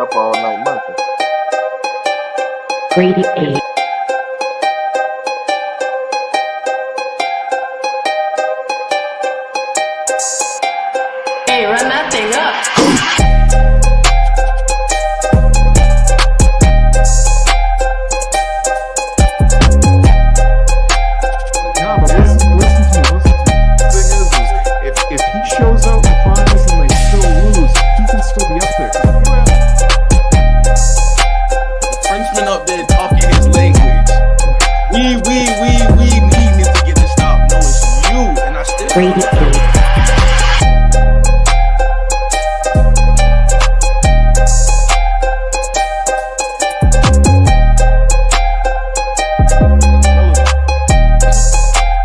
up all night munching. Grady A. Hey, run that thing up. Nah, but listen to me. The thing is if he shows out in the finals and they still lose, he can still be up there. The Frenchman up there talking his language. We need to get this stop. No, it's you, and I still. Grady A.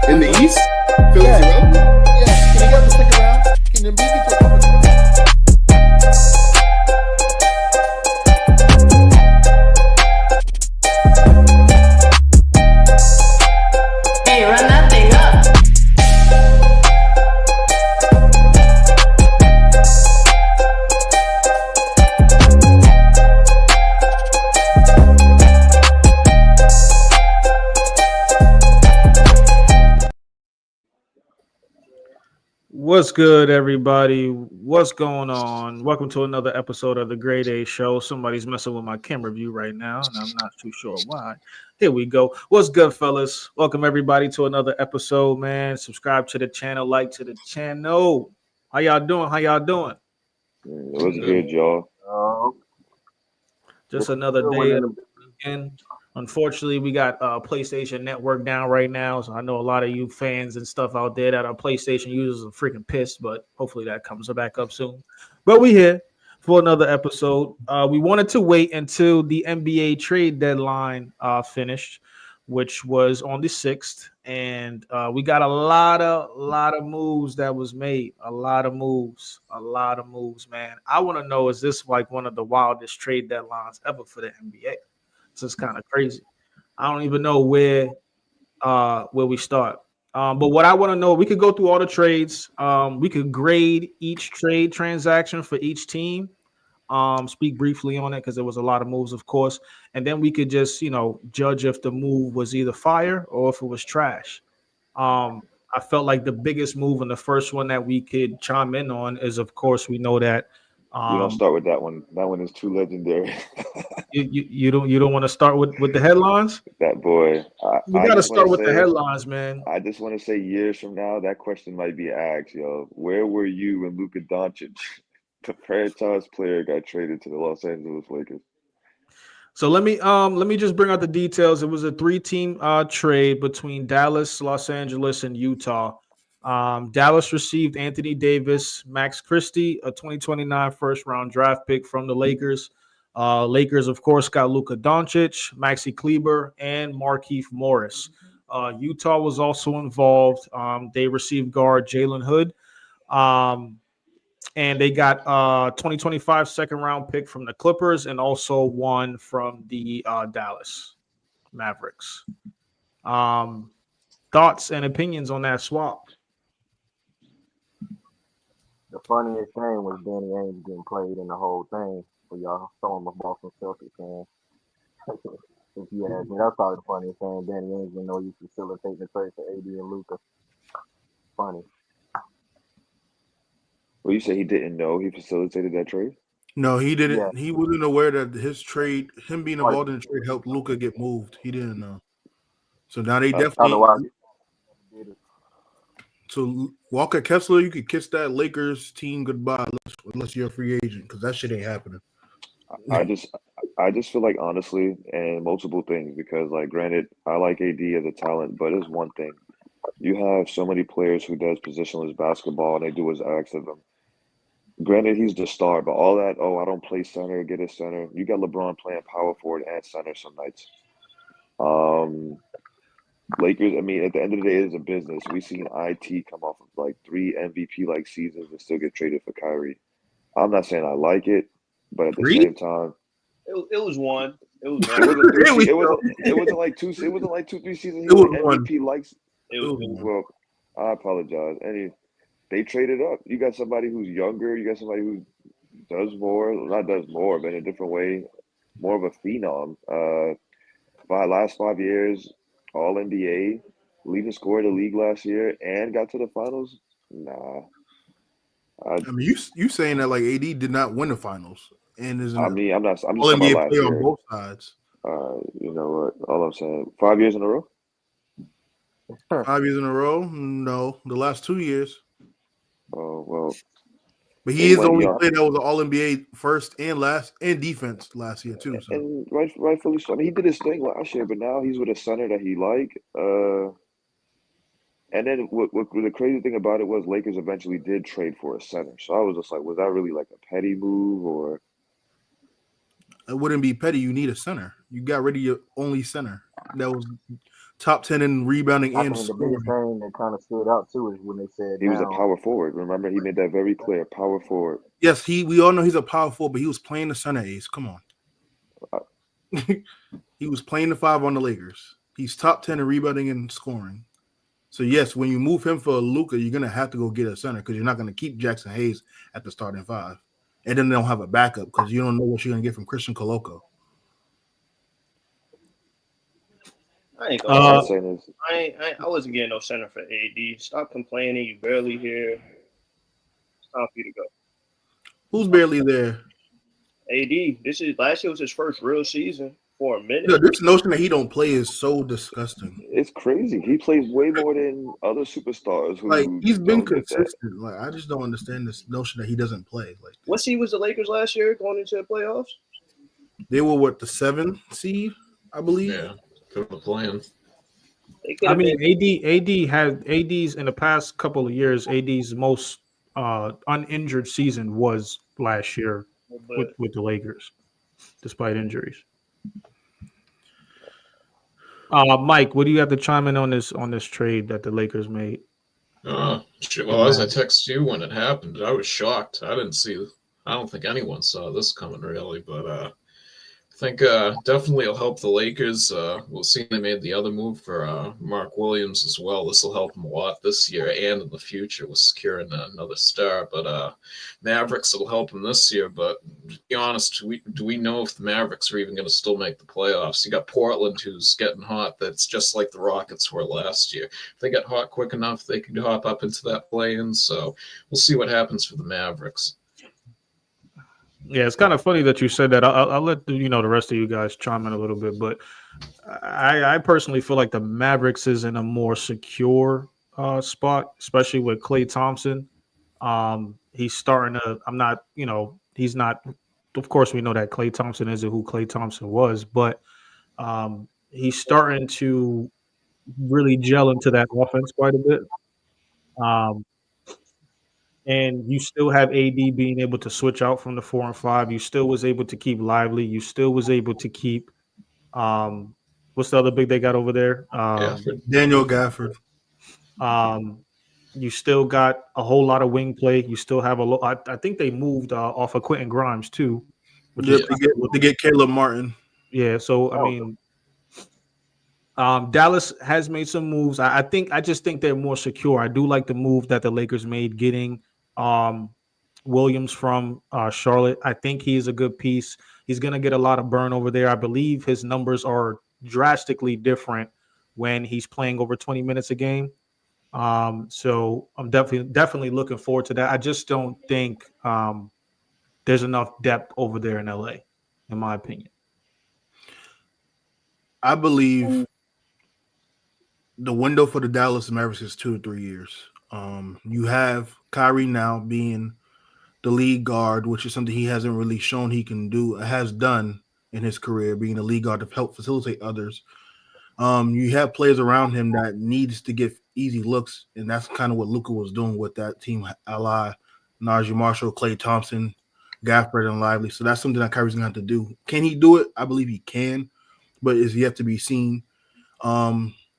In the East, Philly's around. Yeah, can you get to stick around? Can you beat me to a couple? Hey, run that thing up. What's good, everybody? What's going on? Welcome to another episode of the Grade A Show. Somebody's messing with my camera view right now, and I'm not too sure why. Here we go. What's good, fellas? Welcome, everybody, to another episode, man. Subscribe to the channel, like to the channel. How y'all doing? What's good, y'all? Just another day of the weekend. Unfortunately, we got PlayStation Network down right now, so I know a lot of you fans and stuff out there that are PlayStation users are freaking pissed, but hopefully that comes back up soon. But we here for another episode. We wanted to wait until the NBA trade deadline finished, which was on the 6th, and we got a lot of moves that was made. A lot of moves, man. I want to know, is this like one of the wildest trade deadlines ever for the NBA? It's kind of crazy. I don't even know where we start. But what I want to know, we could go through all the trades. We could grade each trade transaction for each team. Speak briefly on it because there was a lot of moves, of course. And then we could just, judge if the move was either fire or if it was trash. I felt like the biggest move and the first one that we could chime in on is, of course, we know that. You don't start with that one. That one is too legendary. You don't want to start with the headlines? That boy. We got to start with the headlines, man. I just want to say, years from now, that question might be asked, yo. Where were you when Luka Doncic, the franchise player, got traded to the Los Angeles Lakers? So let me just bring out the details. It was a 3-team trade between Dallas, Los Angeles, and Utah. Dallas received Anthony Davis, Max Christie, a 2029 first-round draft pick from the Lakers. Lakers, of course, got Luka Doncic, Maxi Kleber, and Markieff Morris. Utah was also involved. They received guard Jalen Hood, and they got 2025 second-round pick from the Clippers and also one from the Dallas Mavericks. Thoughts and opinions on that swap? The funniest thing was Danny Ainge getting played in the whole thing. For y'all, some of Boston Celtics fans. If you ask me, that's probably the funniest thing. Danny Ainge didn't know you facilitating the trade for AD and Luka. Funny. Well, you say he didn't know he facilitated that trade? No, he didn't. Yeah. He wasn't aware that his trade, him being involved in the trade, helped Luka get moved. He didn't know. So now they definitely. Otherwise, he did it. So Walker Kessler, you could kiss that Lakers team goodbye unless you're a free agent, because that shit ain't happening. I just feel like, honestly, and multiple things, because, like, granted, I like AD as a talent, but it's one thing. You have so many players who does positionless basketball, and they do what's asked of them. Granted, he's the star, but all that, I don't play center, get a center. You got LeBron playing power forward and center some nights. Lakers, I mean, at the end of the day, it's a business. We've seen IT come off of, like, 3 MVP-like seasons and still get traded for Kyrie. I'm not saying I like it, but at the same time, It was one. It was it wasn't like 2-3 seasons. He was like MVP likes. Well, I apologize. They traded up. You got somebody who's younger. You got somebody who's does more, not does more, but in a different way, more of a phenom. Last 5 years, All NBA, leading scorer of the league last year, and got to the finals. Nah, I, I mean, you saying that like AD did not win the finals and is I an mean, I'm not. I'm just All talking about NBA last player on year. both sides. You know what? All I'm saying, 5 years in a row. 5 years in a row? No, the last 2 years. Oh well, But he he is the went. only player that was an All NBA first and last and defense last year too. So And rightfully so. I mean, he did his thing last year, but now he's with a center that he like. And then what the crazy thing about it was Lakers eventually did trade for a center. So I was just like, was that really like a petty move or? it wouldn't be petty. You need a center. You got rid of your only center that was top 10 in rebounding I and think the biggest scoring. thing that kind of stood out too is when they said He was a now. power forward. Remember, he made that very clear. Power forward. Yes, we all know he's a power forward, but he was playing the center ace. Come on. He was playing the 5 on the Lakers. He's top 10 in rebounding and scoring. So yes, when you move him for Luka, you're gonna have to go get a center because you're not gonna keep Jackson Hayes at the starting 5, and then they don't have a backup because you don't know what you're gonna get from Christian Coloco. I ain't All gonna. I'm saying is, I wasn't getting no center for AD. Stop complaining. You barely here. It's time for you to go. Who's barely there? AD. Last year was his first real season for a minute. Yeah, this notion that he don't play is so disgusting. it's crazy. He plays way more than other superstars who Like he's been don't get that. consistent. Like I just don't understand this notion that he doesn't play. Like What seed was the Lakers last year going into the playoffs? they were what the 7th seed, I believe. Yeah, could have playing. They could I have mean, been. AD's in the past couple of years. AD's most uninjured season was last year with the Lakers, despite injuries. Mike, what do you have to chime in on this trade that the Lakers made? Shit, well, as I texted you when it happened, I was shocked. I don't think anyone saw this coming really, but I think definitely it'll help the Lakers. We'll see they made the other move for Mark Williams as well. This will help them a lot this year and in the future with securing another star. But Mavericks, it'll help them this year. But to be honest, do we know if the Mavericks are even going to still make the playoffs? You got Portland, who's getting hot. That's just like the Rockets were last year. If they get hot quick enough, they could hop up into that play-in. So we'll see what happens for the Mavericks. Yeah, it's kind of funny that you said that. I'll let the rest of you guys chime in a little bit, but I personally feel like the Mavericks is in a more secure spot, especially with Klay Thompson. He's starting to. He's not. Of course, we know that Klay Thompson isn't who Klay Thompson was, but he's starting to really gel into that offense quite a bit. And you still have AD being able to switch out from the 4 and 5. You still was able to keep Lively. You still was able to keep what's the other big they got over there? Daniel Gafford. You still got a whole lot of wing play. You still have I think they moved off of Quentin Grimes too. To get Caleb Martin. Yeah, so I mean, Dallas has made some moves. I just think they're more secure. I do like the move that the Lakers made getting Williams from Charlotte. I think he's a good piece. He's going to get a lot of burn over there. I believe his numbers are drastically different when he's playing over 20 minutes a game. So I'm definitely looking forward to that. I just don't think there's enough depth over there in LA, in my opinion. I believe the window for the Dallas Mavericks is 2 or 3 years. You have Kyrie now being the lead guard, which is something he hasn't really shown he has done in his career, being a lead guard to help facilitate others. You have players around him that needs to get easy looks, and that's kind of what Luka was doing with that team ally, Najee Marshall, Klay Thompson, Gafford, and Lively. So that's something that Kyrie's going to have to do. Can he do it? I believe he can, but it's yet to be seen.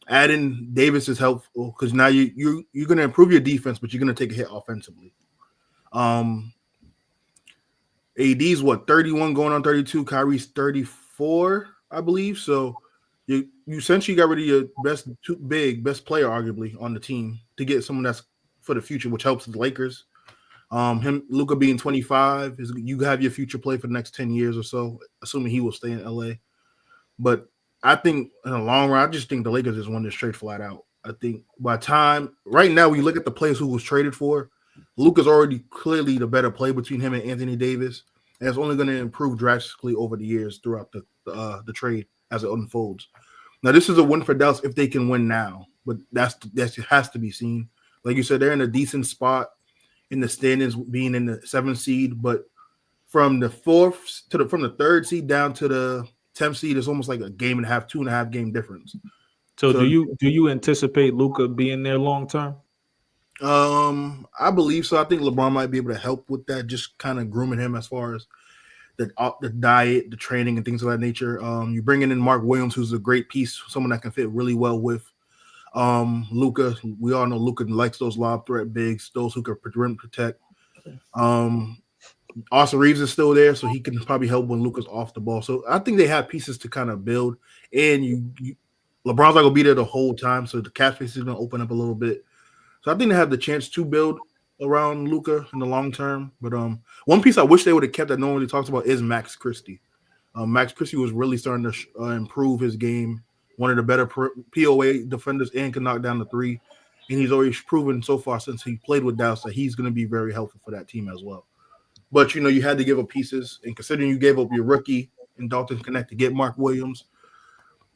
Adding Davis is helpful because now you're going to improve your defense, but you're going to take a hit offensively. AD's 31 going on 32. Kyrie's 34, I believe. So you essentially got rid of your best player, arguably, on the team to get someone that's for the future, which helps the Lakers. Luca being 25 is you have your future play for the next 10 years or so, assuming he will stay in LA. But I think in the long run, I just think the Lakers just won this trade flat out. I think by time right now, when you look at the players who was traded for, Luca's already clearly the better play between him and Anthony Davis, and it's only going to improve drastically over the years throughout the trade as it unfolds. Now, this is a win for Dallas if they can win now, but that has to be seen. Like you said, they're in a decent spot in the standings, being in the 7th seed, but from the 4th to from the 3rd seed down to the 10th seed, it's almost like a game and a half, 2.5 game difference. So do you anticipate Luka being there long term? I believe so. I think LeBron might be able to help with that, just kind of grooming him as far as the diet, the training, and things of that nature. You're bringing in Mark Williams, who's a great piece, someone that can fit really well with Luka. We all know Luka likes those lob threat bigs, those who can rim protect. Austin Reeves is still there, so he can probably help when Luka's off the ball. So I think they have pieces to kind of build, and LeBron's not gonna be there the whole time, so the cap space is gonna open up a little bit. So I think they have the chance to build around Luka in the long term. But one piece I wish they would have kept that no one really talks about is Max Christie. Max Christie was really starting to improve his game. One of the better POA defenders and can knock down the three. And he's already proven so far since he played with Dallas that he's going to be very helpful for that team as well. But, you had to give up pieces. And considering you gave up your rookie and Dalton Connect to get Mark Williams,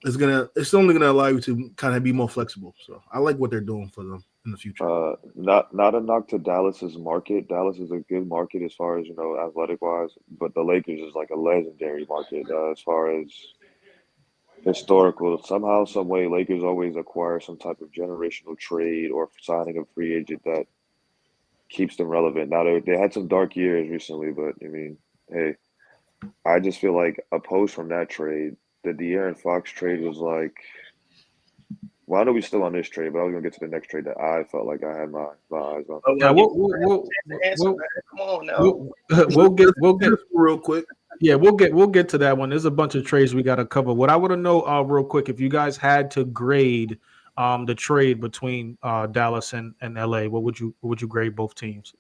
it's only going to allow you to kind of be more flexible. So I like what they're doing for them in the future. Not a knock to Dallas's market. Dallas is a good market as far as, athletic wise, but the Lakers is like a legendary market as far as historical. Somehow, some way, Lakers always acquire some type of generational trade or signing a free agent that keeps them relevant. Now they had some dark years recently, but I mean, hey, I just feel like a post from that trade, the De'Aaron Fox trade was like. Well, I know we're still on this trade, but I was gonna get to the next trade that I felt like I had my eyes on. Yeah, Come on now. We'll get real quick. Yeah, we'll get to that one. There's a bunch of trades we got to cover. What I want to know, real quick, if you guys had to grade the trade between Dallas and LA, what would you grade both teams?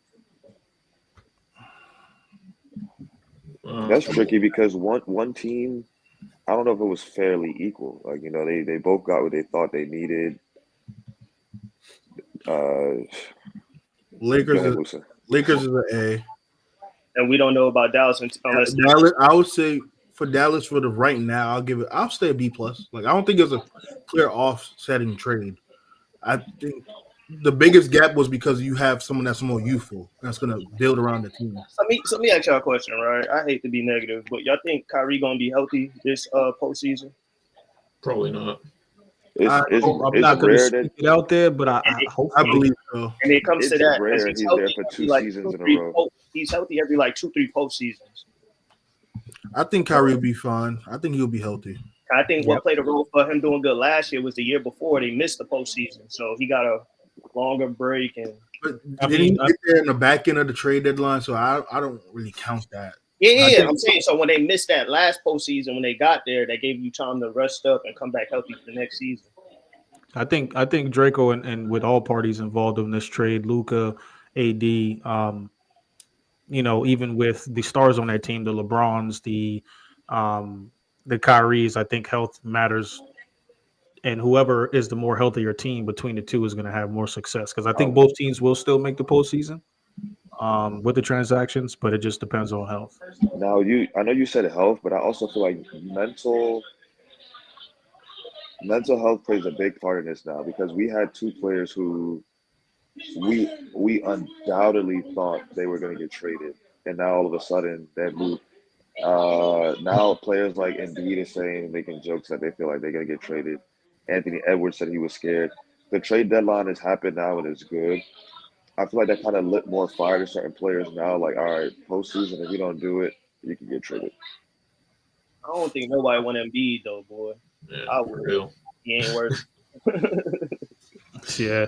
That's tricky because one team. I don't know if it was fairly equal. Like, they both got what they thought they needed. Lakers is an A. And we don't know about Dallas unless Dallas. I would say for Dallas for the right now, I'll stay a B plus. Like, I don't think it's a clear offsetting trade. I think the biggest gap was because you have someone that's more youthful that's going to build around the team. So let me ask y'all a question, right? I hate to be negative, but y'all think Kyrie going to be healthy this postseason? Probably not. I'm not going to speak it out there, but I believe so. And it comes to that. Rare. He's there for 2 seasons in a row. He's healthy every 2-3 postseasons. I think Kyrie will be fine. I think he'll be healthy. I think what played a role for him doing good last year was the year before they missed the postseason. So he got a longer break. But did he get there in the back end of the trade deadline? So I don't really count that. Yeah. I'm saying, so when they missed that last postseason, when they got there, they gave you time to rest up and come back healthy for the next season. I think Draco and with all parties involved in this trade, Luka, AD, even with the stars on that team, the LeBrons, the Kyries, I think health matters. And whoever is the more healthier team between the two is going to have more success. Because I think both teams will still make the postseason with the transactions, but it just depends on health. Now, I know you said health, but I also feel like mental health plays a big part in this now because we had 2 players who we undoubtedly thought they were going to get traded, and now all of a sudden they've moved. Now players like Embiid is saying, making jokes that they feel like they're going to get traded. Anthony Edwards said he was scared. The trade deadline has happened now and it's good. I feel like that kind of lit more fire to certain players now. Like, all right, postseason, if you don't do it, you can get traded. I don't think nobody want Embiid though, boy. Yeah, I would. real. He ain't worth it. Yeah.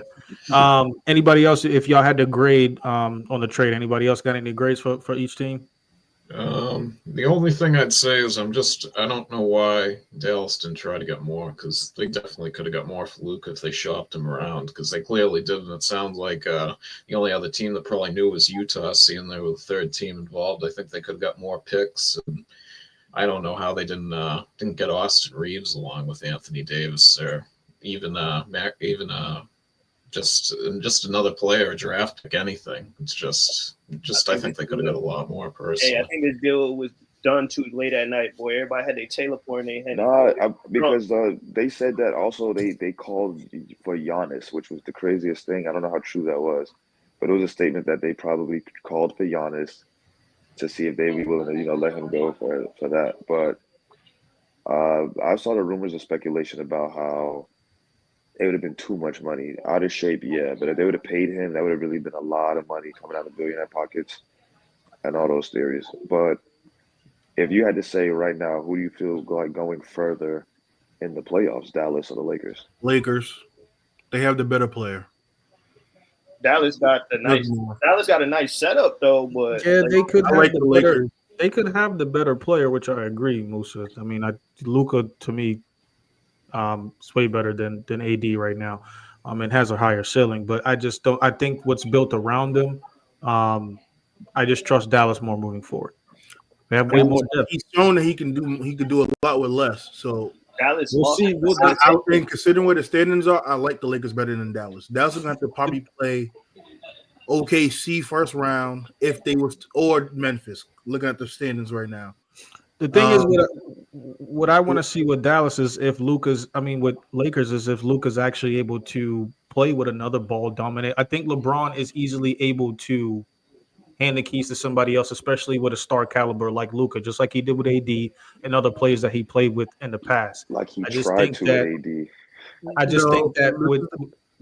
Anybody else? If y'all had to grade on the trade, anybody else got any grades for each team? The only thing I'd say is I don't know why Dallas didn't try to get more, because they definitely could have got more for Luke if they shopped him around, because they clearly didn't. It sounds like the only other team that probably knew was Utah, seeing they were the third team involved. I think they could have got more picks, and I don't know how they didn't get Austin Reeves along with Anthony Davis, or even just another player, draft pick, anything. It's just I think they could have got a lot more Hey, I personally. think this deal was done too late at night, boy. Everybody had their Taylor for in their head. Because they said that also they called for Giannis, which was the craziest thing. I don't know how true that was, but it was a statement that they probably called for Giannis to see if they'd be willing to let him go for that. But I saw the rumors and speculation about how it would have been too much money, out of shape, yeah. But if they would have paid him, that would have really been a lot of money coming out of billionaire pockets and all those theories. But if you had to say right now, who do you feel like going further in the playoffs, Dallas or the Lakers? Lakers, they have the better player. Dallas got a nice setup though, but Yeah, they could I have like the the better. Lakers. They could have the better player, which I agree, Musa. I mean, Luca to me, is way better than AD right now. And has a higher ceiling, but I just don't. I think what's built around them. Um, I just trust Dallas more moving forward. They have way more depth. He's shown that he could do a lot with less. So Dallas We'll lost see. I think considering where the standings are, I like the Lakers better than Dallas. Dallas is going to have to probably play OKC first round if they was or Memphis. Looking at the standings right now. The thing is, Um, what I want to see with Dallas is if with Lakers is if Luca's actually able to play with another ball dominant. I think LeBron is easily able to hand the keys to somebody else, especially with a star caliber like Luca, just like he did with AD and other players that he played with in the past. Like he I just tried think to with that AD. I just think that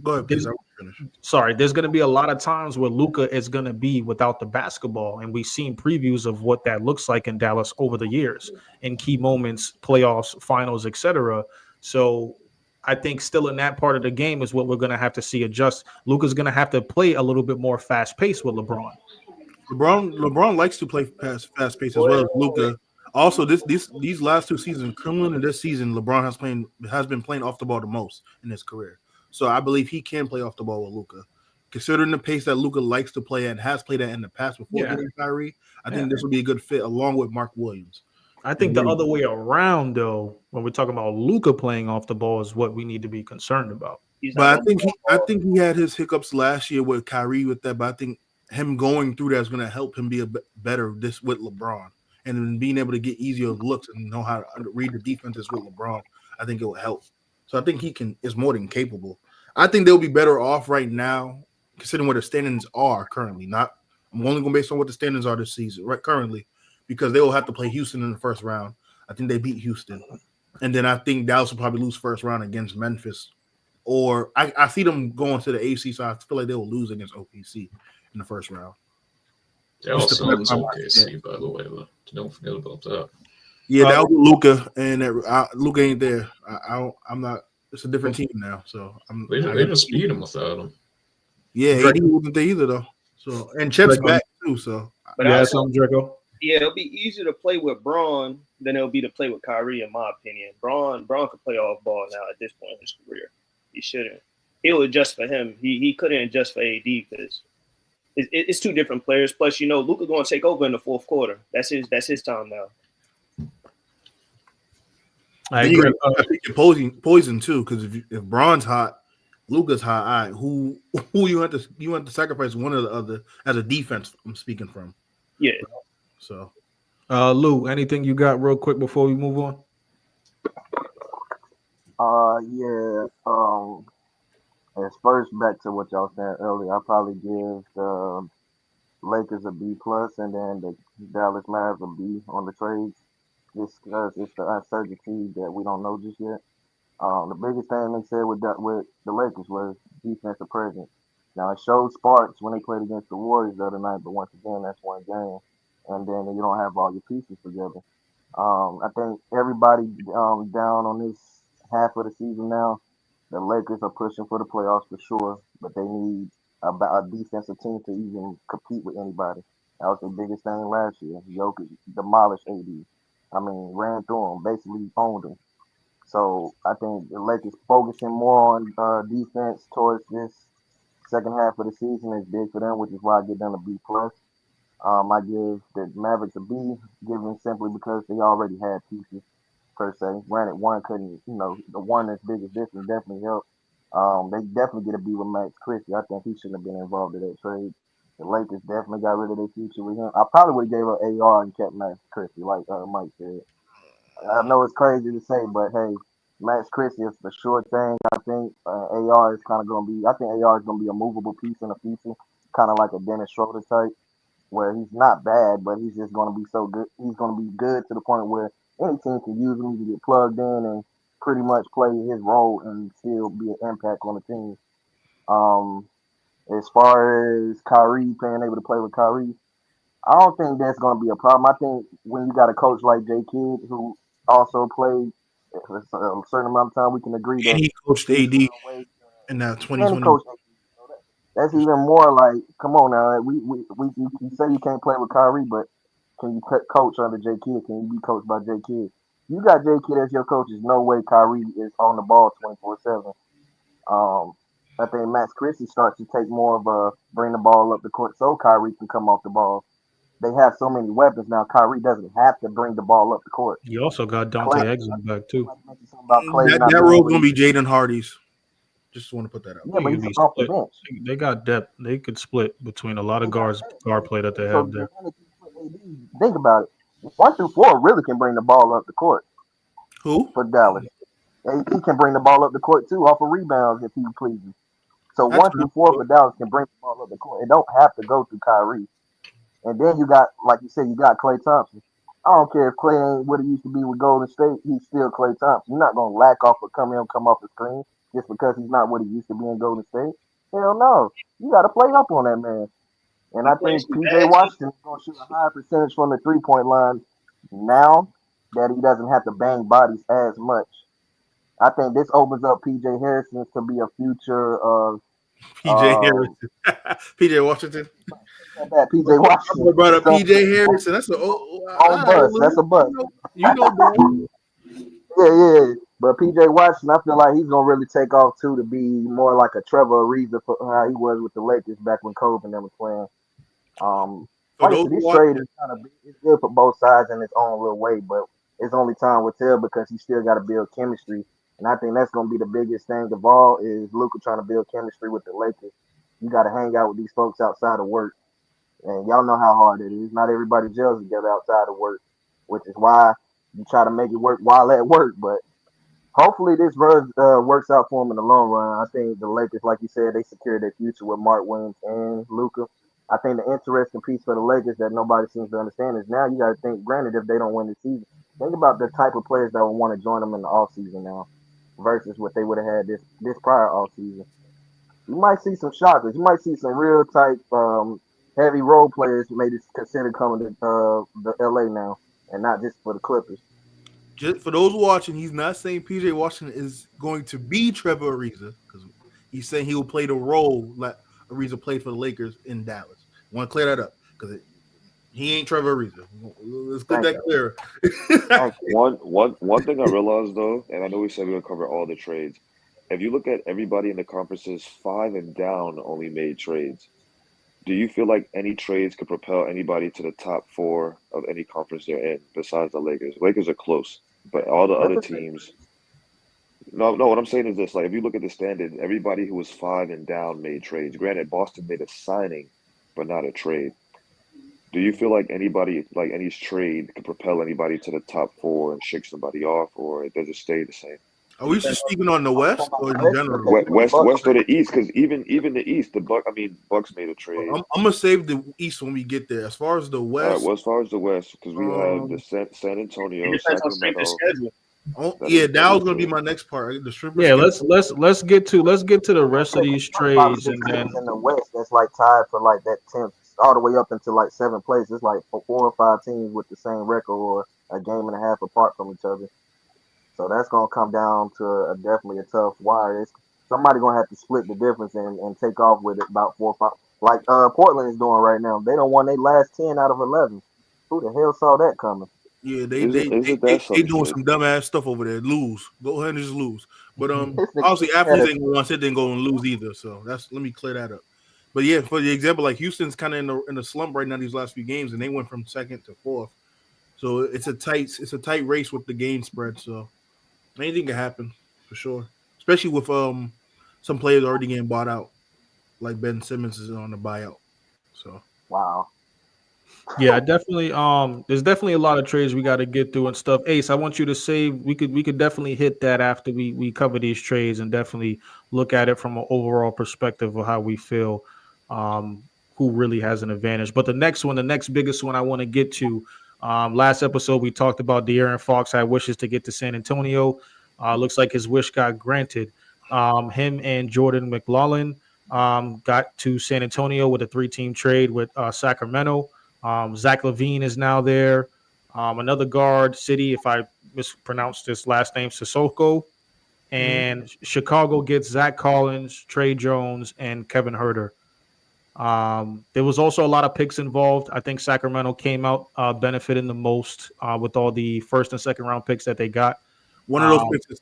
go ahead, please. there's there's going to be a lot of times where Luca is going to be without the basketball, and we've seen previews of what that looks like in Dallas over the years in key moments, playoffs, finals, etc. So I think still in that part of the game is what we're going to have to see adjust. Luca's going to have to play a little bit more fast paced with LeBron. LeBron likes to play fast pace as well as Luca. Also, these last two seasons, Cleveland and this season, LeBron has been playing off the ball the most in his career. So I believe he can play off the ball with Luca. Considering the pace that Luca likes to play at and has played at in the past before getting Kyrie, I think this would be a good fit along with Mark Williams. I think the other way around, though, when we're talking about Luca playing off the ball, is what we need to be concerned about. But I think he had his hiccups last year with Kyrie with that. But I think him going through that is going to help him be better this with LeBron and then being able to get easier looks and know how to read the defenses with LeBron. I think it will help. So I think he is more than capable. I think they'll be better off right now, considering where the standings are currently. I'm only going based on what the standings are this season, right? Currently, because they will have to play Houston in the first round. I think they beat Houston, and then I think Dallas will probably lose first round against Memphis. Or I see them going to the AC, so I feel like they will lose against OKC in the first round. Dallas owns OKC, by the way. Though. Don't forget about that. Yeah, that was Luca, and Luca ain't there. I'm not. It's a different team now, so They just beat him without him. Yeah, AD wasn't there either though. So and Chet's back too. So but Draco. Yeah, it'll be easier to play with Braun than it'll be to play with Kyrie, in my opinion. Braun could play off ball now at this point in his career. He shouldn't. He'll adjust for him. He couldn't adjust for AD because it's two different players. Plus, Luka going to take over in the fourth quarter. That's his time now. I agree. I think you're poison too, because if Braun's hot, Luka's hot. All right, who you have to sacrifice one or the other as a defense. I'm speaking from. Yeah. So, Lou, anything you got real quick before we move on? Yeah. As first back to what y'all said earlier, I'll probably give the Lakers a B plus, and then the Dallas Mavs a B on the trades. Just because it's the uncertainty that we don't know just yet. The biggest thing they said with the Lakers was defensive presence. Now it showed sparks when they played against the Warriors the other night, but once again, that's one game, and then you don't have all your pieces together. I think everybody down on this half of the season now. The Lakers are pushing for the playoffs for sure, but they need a defensive team to even compete with anybody. That was the biggest thing last year. Jokic demolished AD. I mean, ran through him, basically owned him. So I think the Lakers focusing more on defense towards this second half of the season is big for them, which is why I give them a B plus. I give the Mavericks a B, given simply because they already had pieces per se. Granted, one couldn't, the one as big as this one definitely helped. They definitely get a B with Max Christie. I think he shouldn't have been involved in that trade. The Lakers definitely got rid of their future with him. I probably would have gave up AR and kept Max Christie, like Mike said. I know it's crazy to say, but hey, Max Christie is the sure thing. I think AR is kind of going to be. I think AR is going to be a movable piece in the future, kind of like a Dennis Schroeder type, where he's not bad, but he's just going to be so good. He's going to be good to the point where any team can use him. He can get plugged in and pretty much play his role and still be an impact on the team. Um, as far as Kyrie being able to play with Kyrie, I don't think that's going to be a problem. I think when you got a coach like Jay Kidd who also played for a certain amount of time, we can agree And that he coached he's AD found ways. in that And he 2020. coached. That's even more like, come on now. We you say you can't play with Kyrie, but can you coach under Jay Kidd? Can you be coached by Jay Kidd? You got Jay Kidd as your coach. There's no way Kyrie is on the ball 24/7. Um, I think Max Christie starts to take more of a bring the ball up the court so Kyrie can come off the ball. They have so many weapons now. Kyrie doesn't have to bring the ball up the court. You also got Clay, Dante Exum back too. I mentioned something about Clay not That doing role what gonna he. be Jaden Hardy's. Just want to put that out. Yeah, He but could he's be off the split. bench. They got depth. They could split between a lot of They got guard play that they so have there. think about it. 1 through 4 really can bring the ball up the court Who? for Dallas. AD can bring the ball up the court too off of rebounds if he pleases. So That's 1 through 4 for Dallas can bring the ball up the court. It don't have to go through Kyrie. And then you got, like you said, you got Klay Thompson. I don't care if Klay ain't what he used to be with Golden State. He's still Klay Thompson. You're not gonna lack off or come off the screen just because he's not what he used to be in Golden State. Hell no. You got to play up on that man. And He I playing think some PJ bad Washington is going to shoot a higher percentage from the 3-point line now that he doesn't have to bang bodies as much. I think this opens up PJ Harrison to be a future of PJ Harrison. PJ Washington. PJ I Washington. brought up So, PJ Harrison. That's a on bus. That's a bus. You know, bro. Yeah. But PJ Washington, I feel like he's gonna really take off too to be more like a Trevor Ariza for how he was with the Lakers back when Kobe and them was playing. For Like I those said, this watching, trade is kind of it's good for both sides in its own little way, but it's only time will tell because he still got to build chemistry, and I think that's gonna be the biggest thing of all is Luka trying to build chemistry with the Lakers. You got to hang out with these folks outside of work, and y'all know how hard it is. Not everybody gels together outside of work, which is why you try to make it work while at work, but hopefully this works out for them in the long run. I think the Lakers, like you said, they secured their future with Mark Williams and Luka. I think the interesting piece for the Lakers that nobody seems to understand is now you got to think, granted, if they don't win the season, think about the type of players that would want to join them in the offseason now versus what they would have had this prior offseason. You might see some shockers. You might see some real type heavy role players maybe consider coming to the LA now and not just for the Clippers. just for those watching, he's not saying PJ Washington is going to be Trevor Ariza because he's saying he will play the role like Ariza played for the Lakers in Dallas. I want to clear that up because he ain't Trevor Ariza. Let's get that clear. One thing I realized though, and I know we said we would cover all the trades. If you look at everybody in the conferences, 5 and down only made trades. Do you feel like any trades could propel anybody to the top 4 of any conference they're in besides the Lakers? Lakers are close, but all the other teams. No. What I'm saying is this: like, if you look at the standard, everybody who was 5 and down made trades. Granted, Boston made a signing, but not a trade. Do you feel like anybody, like any trade, could propel anybody to the top 4 and shake somebody off, or does it stay the same? Are we just speaking on the West or in general? West or the East? Because even the East, Bucks made a trade. I'm gonna save the East when we get there. As far as the West, well, as far as the West, because we have the San Antonio, It depends on strength of Sacramento. schedule. that was gonna be my next part. The stripper. Yeah, let's get to the rest of these trades and then in the West that's like tied for like that 10th all the way up into like 7th place. It's like 4 or 5 teams with the same record or a game and a half apart from each other. So that's gonna come down to definitely a tough wire. Somebody gonna have to split the difference and take off with it about 4 or 5. like Portland is doing right now. They don't won their last 10 out of 11. Who the hell saw that coming? Yeah, Isn't that they some doing shit? some dumbass stuff over there. Lose, go ahead and just lose. But This nigga obviously had athletes a ain't gonna want to sit there and go and lose either. So let me clear that up. But yeah, for the example, like Houston's kind of in the slump right now these last few games, and they went from second to fourth. So it's a tight race with the game spread. So anything can happen for sure, especially with some players already getting bought out, like Ben Simmons is on the buyout. So wow. Yeah, definitely. There's definitely a lot of trades we got to get through and stuff. Ace, I want you to say we could definitely hit that after we cover these trades and definitely look at it from an overall perspective of how we feel, who really has an advantage. But the next biggest one I want to get to. Last episode we talked about De'Aaron Fox had wishes to get to San Antonio. Looks like his wish got granted. Him and Jordan McLaughlin got to San Antonio with a 3-team trade with Sacramento. Zach LaVine is now there. Another guard, City, if I mispronounced this last name, Sissoko. And Chicago gets Zach Collins, Trey Jones, and Kevin Herter. There was also a lot of picks involved. I think Sacramento came out benefiting the most with all the first and second round picks that they got. one of those picks is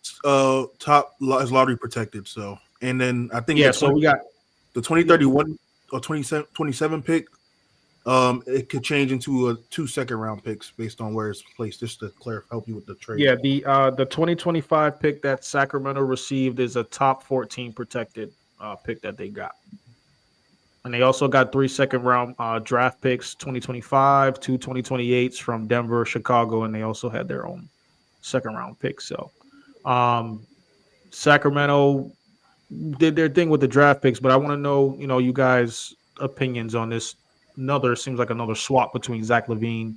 top is lottery protected. So and then I think so we got the 2031 or 27 pick. It could change into 2 second-round picks based on where it's placed. Just to help you with the trade. Yeah, the 2025 pick that Sacramento received is a top 14 protected pick that they got, and they also got 3 second-round draft picks, 2025, 2 2028s from Denver, Chicago, and they also had their own second-round picks. So, Sacramento did their thing with the draft picks, but I want to know, you guys' opinions on this. Seems like another swap between Zach LaVine,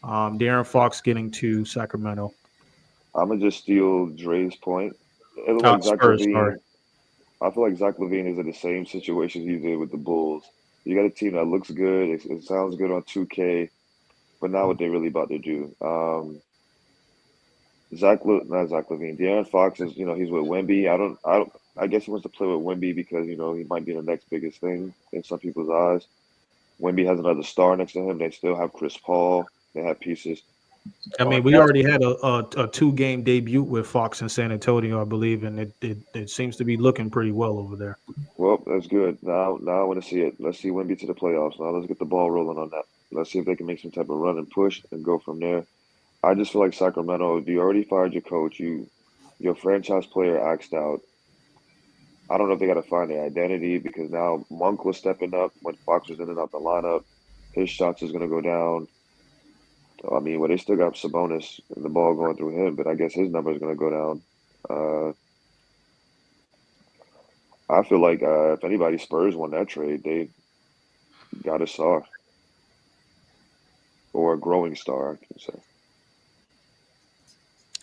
De'Aaron Fox getting to Sacramento. I'm gonna just steal Dre's point. It looks like Zach Spurs, LaVine. sorry. I feel like Zach LaVine is in the same situation he did with the Bulls. You got a team that looks good. It sounds good on 2K, but not what they're really about to do. Not Zach LaVine. De'Aaron Fox is, he's with Wemby. I guess he wants to play with Wemby because he might be the next biggest thing in some people's eyes. Wemby has another star next to him. They still have Chris Paul. They have pieces. I mean, we already had a 2-game debut with Fox in San Antonio, I believe, and it seems to be looking pretty well over there. Well, that's good. Now I want to see it. Let's see Wemby to the playoffs. Now let's get the ball rolling on that. Let's see if they can make some type of run and push and go from there. I just feel like Sacramento, you already fired your coach. Your franchise player axed out. I don't know if they got to find their identity because now Monk was stepping up when Fox was in and out the lineup. His shots is going to go down. I mean, they still got Sabonis and the ball going through him, but I guess his number is going to go down. I feel like if anybody Spurs won that trade, they got a star or a growing star, I can say.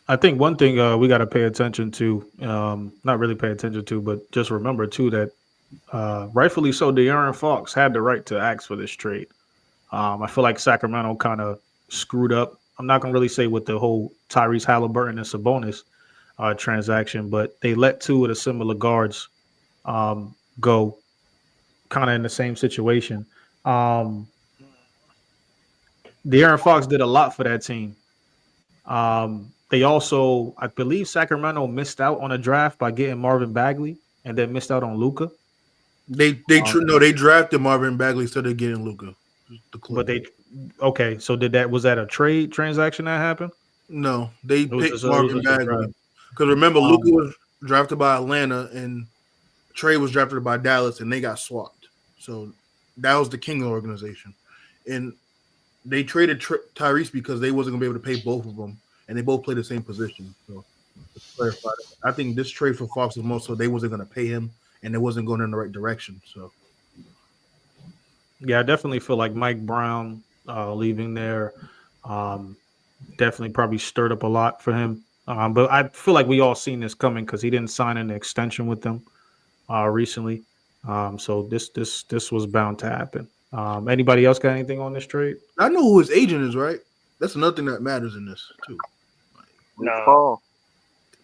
I think one thing we got to pay attention to, not really pay attention to, but just remember, too, that rightfully so, De'Aaron Fox had the right to ask for this trade. I feel like Sacramento kind of screwed up. I'm not going to really say with the whole Tyrese Halliburton and Sabonis transaction, but they let 2 of the similar guards go kind of in the same situation. De'Aaron Fox did a lot for that team. They also, I believe Sacramento missed out on a draft by getting Marvin Bagley and then missed out on Luka. They drafted Marvin Bagley instead of getting Luka. But so was that a trade transaction that happened? No, they picked Marvin Bagley. Because remember, Luka was drafted by Atlanta and Trey was drafted by Dallas and they got swapped. So that was the King organization. And they traded Tyrese because they wasn't going to be able to pay both of them. And they both play the same position. So to clarify that, I think this trade for Fox was more so they wasn't going to pay him and it wasn't going in the right direction. So yeah, I definitely feel like Mike Brown leaving there definitely probably stirred up a lot for him. But I feel like we all seen this coming because he didn't sign an extension with them recently. So this was bound to happen. Anybody else got anything on this trade? I know who his agent is, right? That's another thing that matters in this too. No.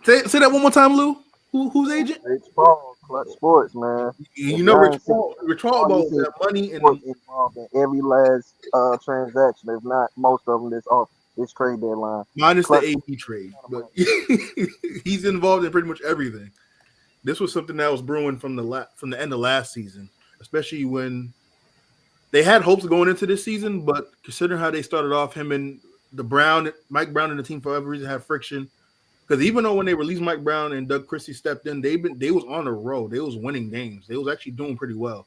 Say that one more time, Lou. Who's agent? Rich Paul, Clutch sports, man. You If know, y'all Rich ain't seen Paul all about you see that money and sports involved in every last transaction. If not most of them, this trade deadline. minus the Clutch AD trade, but he's involved in pretty much everything. This was something that was brewing from the end of last season, especially when they had hopes going into this season. But considering how they started off, him and Mike Brown and the team for whatever reason had friction. Because even though when they released Mike Brown and Doug Christie stepped in, they was on the road. They was winning games. They was actually doing pretty well.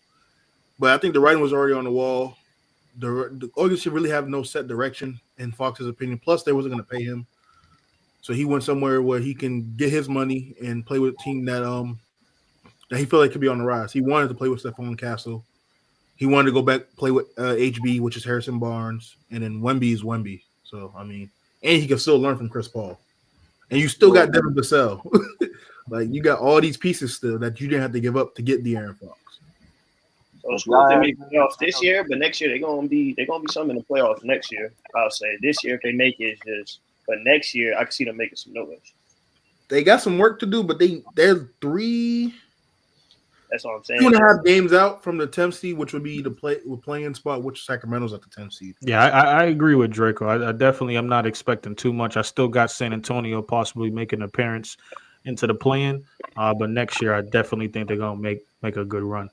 But I think the writing was already on the wall. The August should really have no set direction, in Fox's opinion. Plus, they wasn't going to pay him, so he went somewhere where he can get his money and play with a team that he felt like could be on the rise. He wanted to play with Stephon Castle. He wanted to go back play with HB, which is Harrison Barnes, and then Wemby is Wemby. So I mean, and he can still learn from Chris Paul. And you still got Devin Vassell. Like, you got all these pieces still that you didn't have to give up to get De'Aaron Fox. So schools they make playoffs this year, but next year they're gonna be some in the playoffs next year. I'll say this year if they make it, it's just. But next year I can see them making some noise. They got some work to do, but they're 3. That's what I'm saying. 2.5 games out from the 10th seed, which would be the playing spot, which Sacramento's at the 10th seed. Yeah, I agree with Draco. I definitely am not expecting too much. I still got San Antonio possibly making an appearance into the play-in, but next year I definitely think they're gonna make a good run.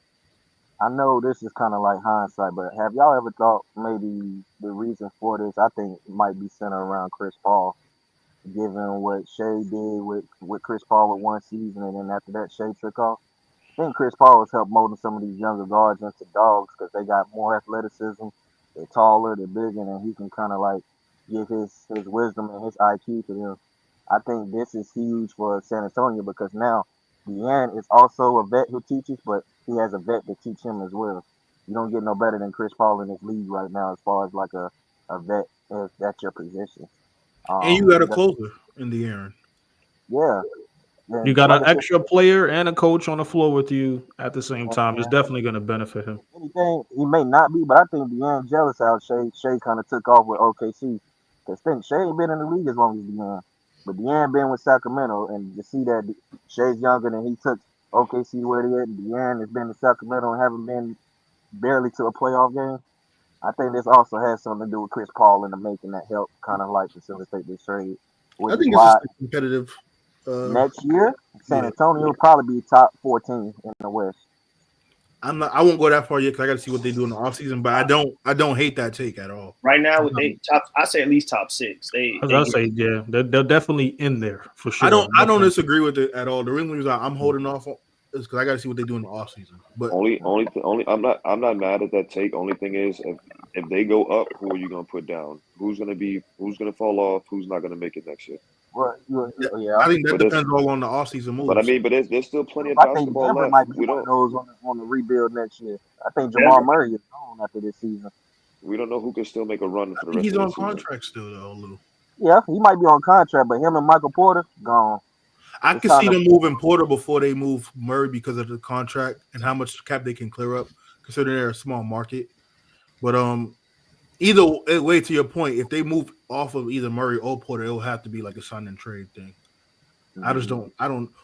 I know this is kind of like hindsight, but have y'all ever thought maybe the reason for this, I think, might be centered around Chris Paul, given what Shea did with Chris Paul with one season, and then after that, Shea took off? I think Chris Paul has helped molding some of these younger guards into dogs because they got more athleticism, they're taller, they're bigger, and he can kind of like give his wisdom and his IQ to them. I think this is huge for San Antonio because now De'Aaron is also a vet who teaches, but he has a vet to teach him as well. You don't get no better than Chris Paul in this league right now as far as like a vet if that's your position. And you got a closer in De'Aaron. Yeah. You got an extra player and a coach on the floor with you at the same time. It's definitely going to benefit him. Anything he may not be, but I think De'Aaron jealous how Shea kind of took off with OKC. Because think Shea ain't been in the league as long as De'Aaron. But De'Aaron been with Sacramento, and to see that Shea's younger than he took OKC where they at, and De'Aaron has been to Sacramento and haven't been barely to a playoff game. I think this also has something to do with Chris Paul in the making that help kind of like facilitate this trade. I think it's just competitive. Next year, San Antonio will probably be top 14 in the West. I won't go that far yet because I got to see what they do in the offseason, but I don't hate that take at all. Right now, with they top, I say at least top 6. I'll say they're definitely in there for sure. I don't disagree with it at all. The reason I'm holding off is because I got to see what they do in the offseason. But I'm not mad at that take. Only thing is if they go up, who are you going to put down? Who's going to fall off? Who's not going to make it next year? Well, yeah. I think that depends all on the offseason moves. But I mean, there's still plenty of basketball left. Might be one of those on the rebuild next year. I think Jamal Murray is gone after this season. We don't know who can still make a run for the rest of the season. He's on contract still, though, Lou. Yeah, he might be on contract, but him and Michael Porter gone. I can see them moving Porter before they move Murray because of the contract and how much cap they can clear up, considering they're a small market. But either way, to your point, if they move off of either Murray or Porter, it'll have to be like a sign and trade thing. I just don't.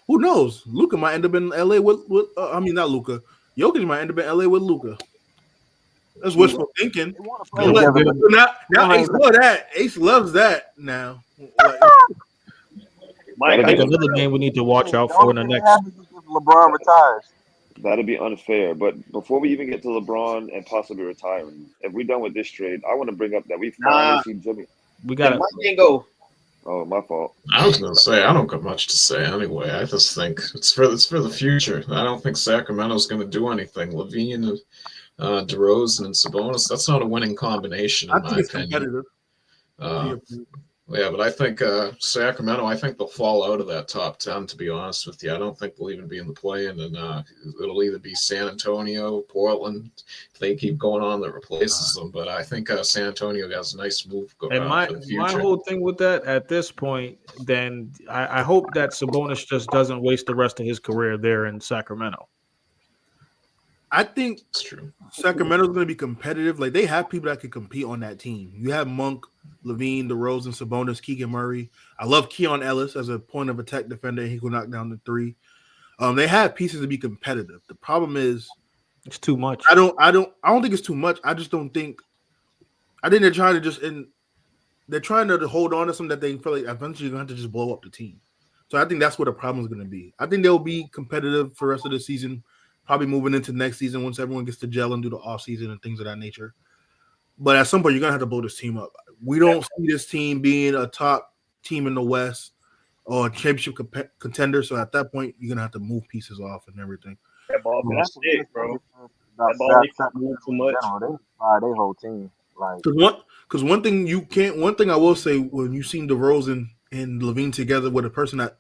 Who knows? Luka might end up in LA with. Not Luka. Jokic might end up in LA with Luka. That's wishful thinking. Now Ace loves that. Ace loves that now. I think another game we need to watch out for in the next. LeBron retires. That'd be unfair. But before we even get to LeBron and possibly retiring, if we're done with this trade, I want to bring up that we finally see Jimmy. We got to go. Oh, my fault. I was gonna say I don't got much to say anyway. I just think it's for the future. I don't think Sacramento's gonna do anything. Levine, DeRozan, and Sabonis. That's not a winning combination in my opinion. Yeah, but I think Sacramento, I think they'll fall out of that top 10, to be honest with you. I don't think they'll even be in the play-in, and it'll either be San Antonio, Portland, if they keep going on that replaces them. But I think San Antonio has a nice move for the future. My whole thing with that at this point, then I hope that Sabonis just doesn't waste the rest of his career there in Sacramento. I think it's true. Sacramento's going to be competitive. Like, they have people that can compete on that team. You have Monk, Levine, DeRozan, Sabonis, Keegan Murray. I love Keon Ellis as a point of attack defender. He can knock down the three. They have pieces to be competitive. The problem is It's too much. I don't think it's too much. I just don't think. I think they're trying to they're trying to hold on to something that they feel like eventually you're going to have to just blow up the team. So I think that's what the problem is going to be. I think they'll be competitive for the rest of the season, probably moving into next season once everyone gets to gel and do the off season and things of that nature. But at some point, you're going to have to blow this team up. We don't see this team being a top team in the West or a championship contender. So at that point, you're going to have to move pieces off and everything. That ball been That's sick, bro. About That ball ain't South moving too in much. general. They fire their whole team. Like Because one thing I will say when you've seen DeRozan and Levine together with a person that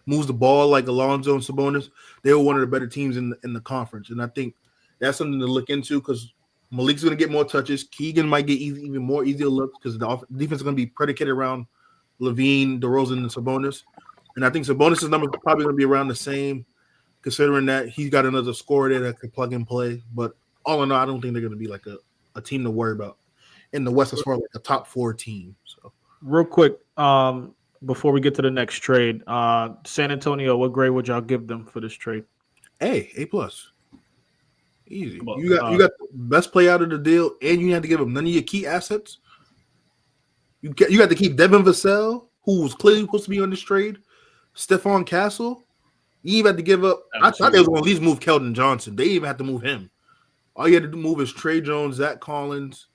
moves the ball like Alonzo and Sabonis, they were one of the better teams in the conference. And I think that's something to look into because Malik's going to get more touches. Keegan might get even more easier looks because the defense is going to be predicated around Levine, DeRozan, and Sabonis. And I think Sabonis' number is probably going to be around the same, considering that he's got another scorer there that can plug and play. But all in all, I don't think they're going to be like a team to worry about in the West as far as like a top 4 team. So Real quick, before we get to the next trade, San Antonio, what grade would y'all give them for this trade? A plus. Easy. Come on, You got the best play out of the deal, and you had to give him none of your key assets. You got to keep Devin Vassell, who was clearly supposed to be on this trade. Stephon Castle. You even had to give up. I thought they was going to at least move Keldon Johnson. They even had to move him. All you had to move is Trey Jones, Zach Collins,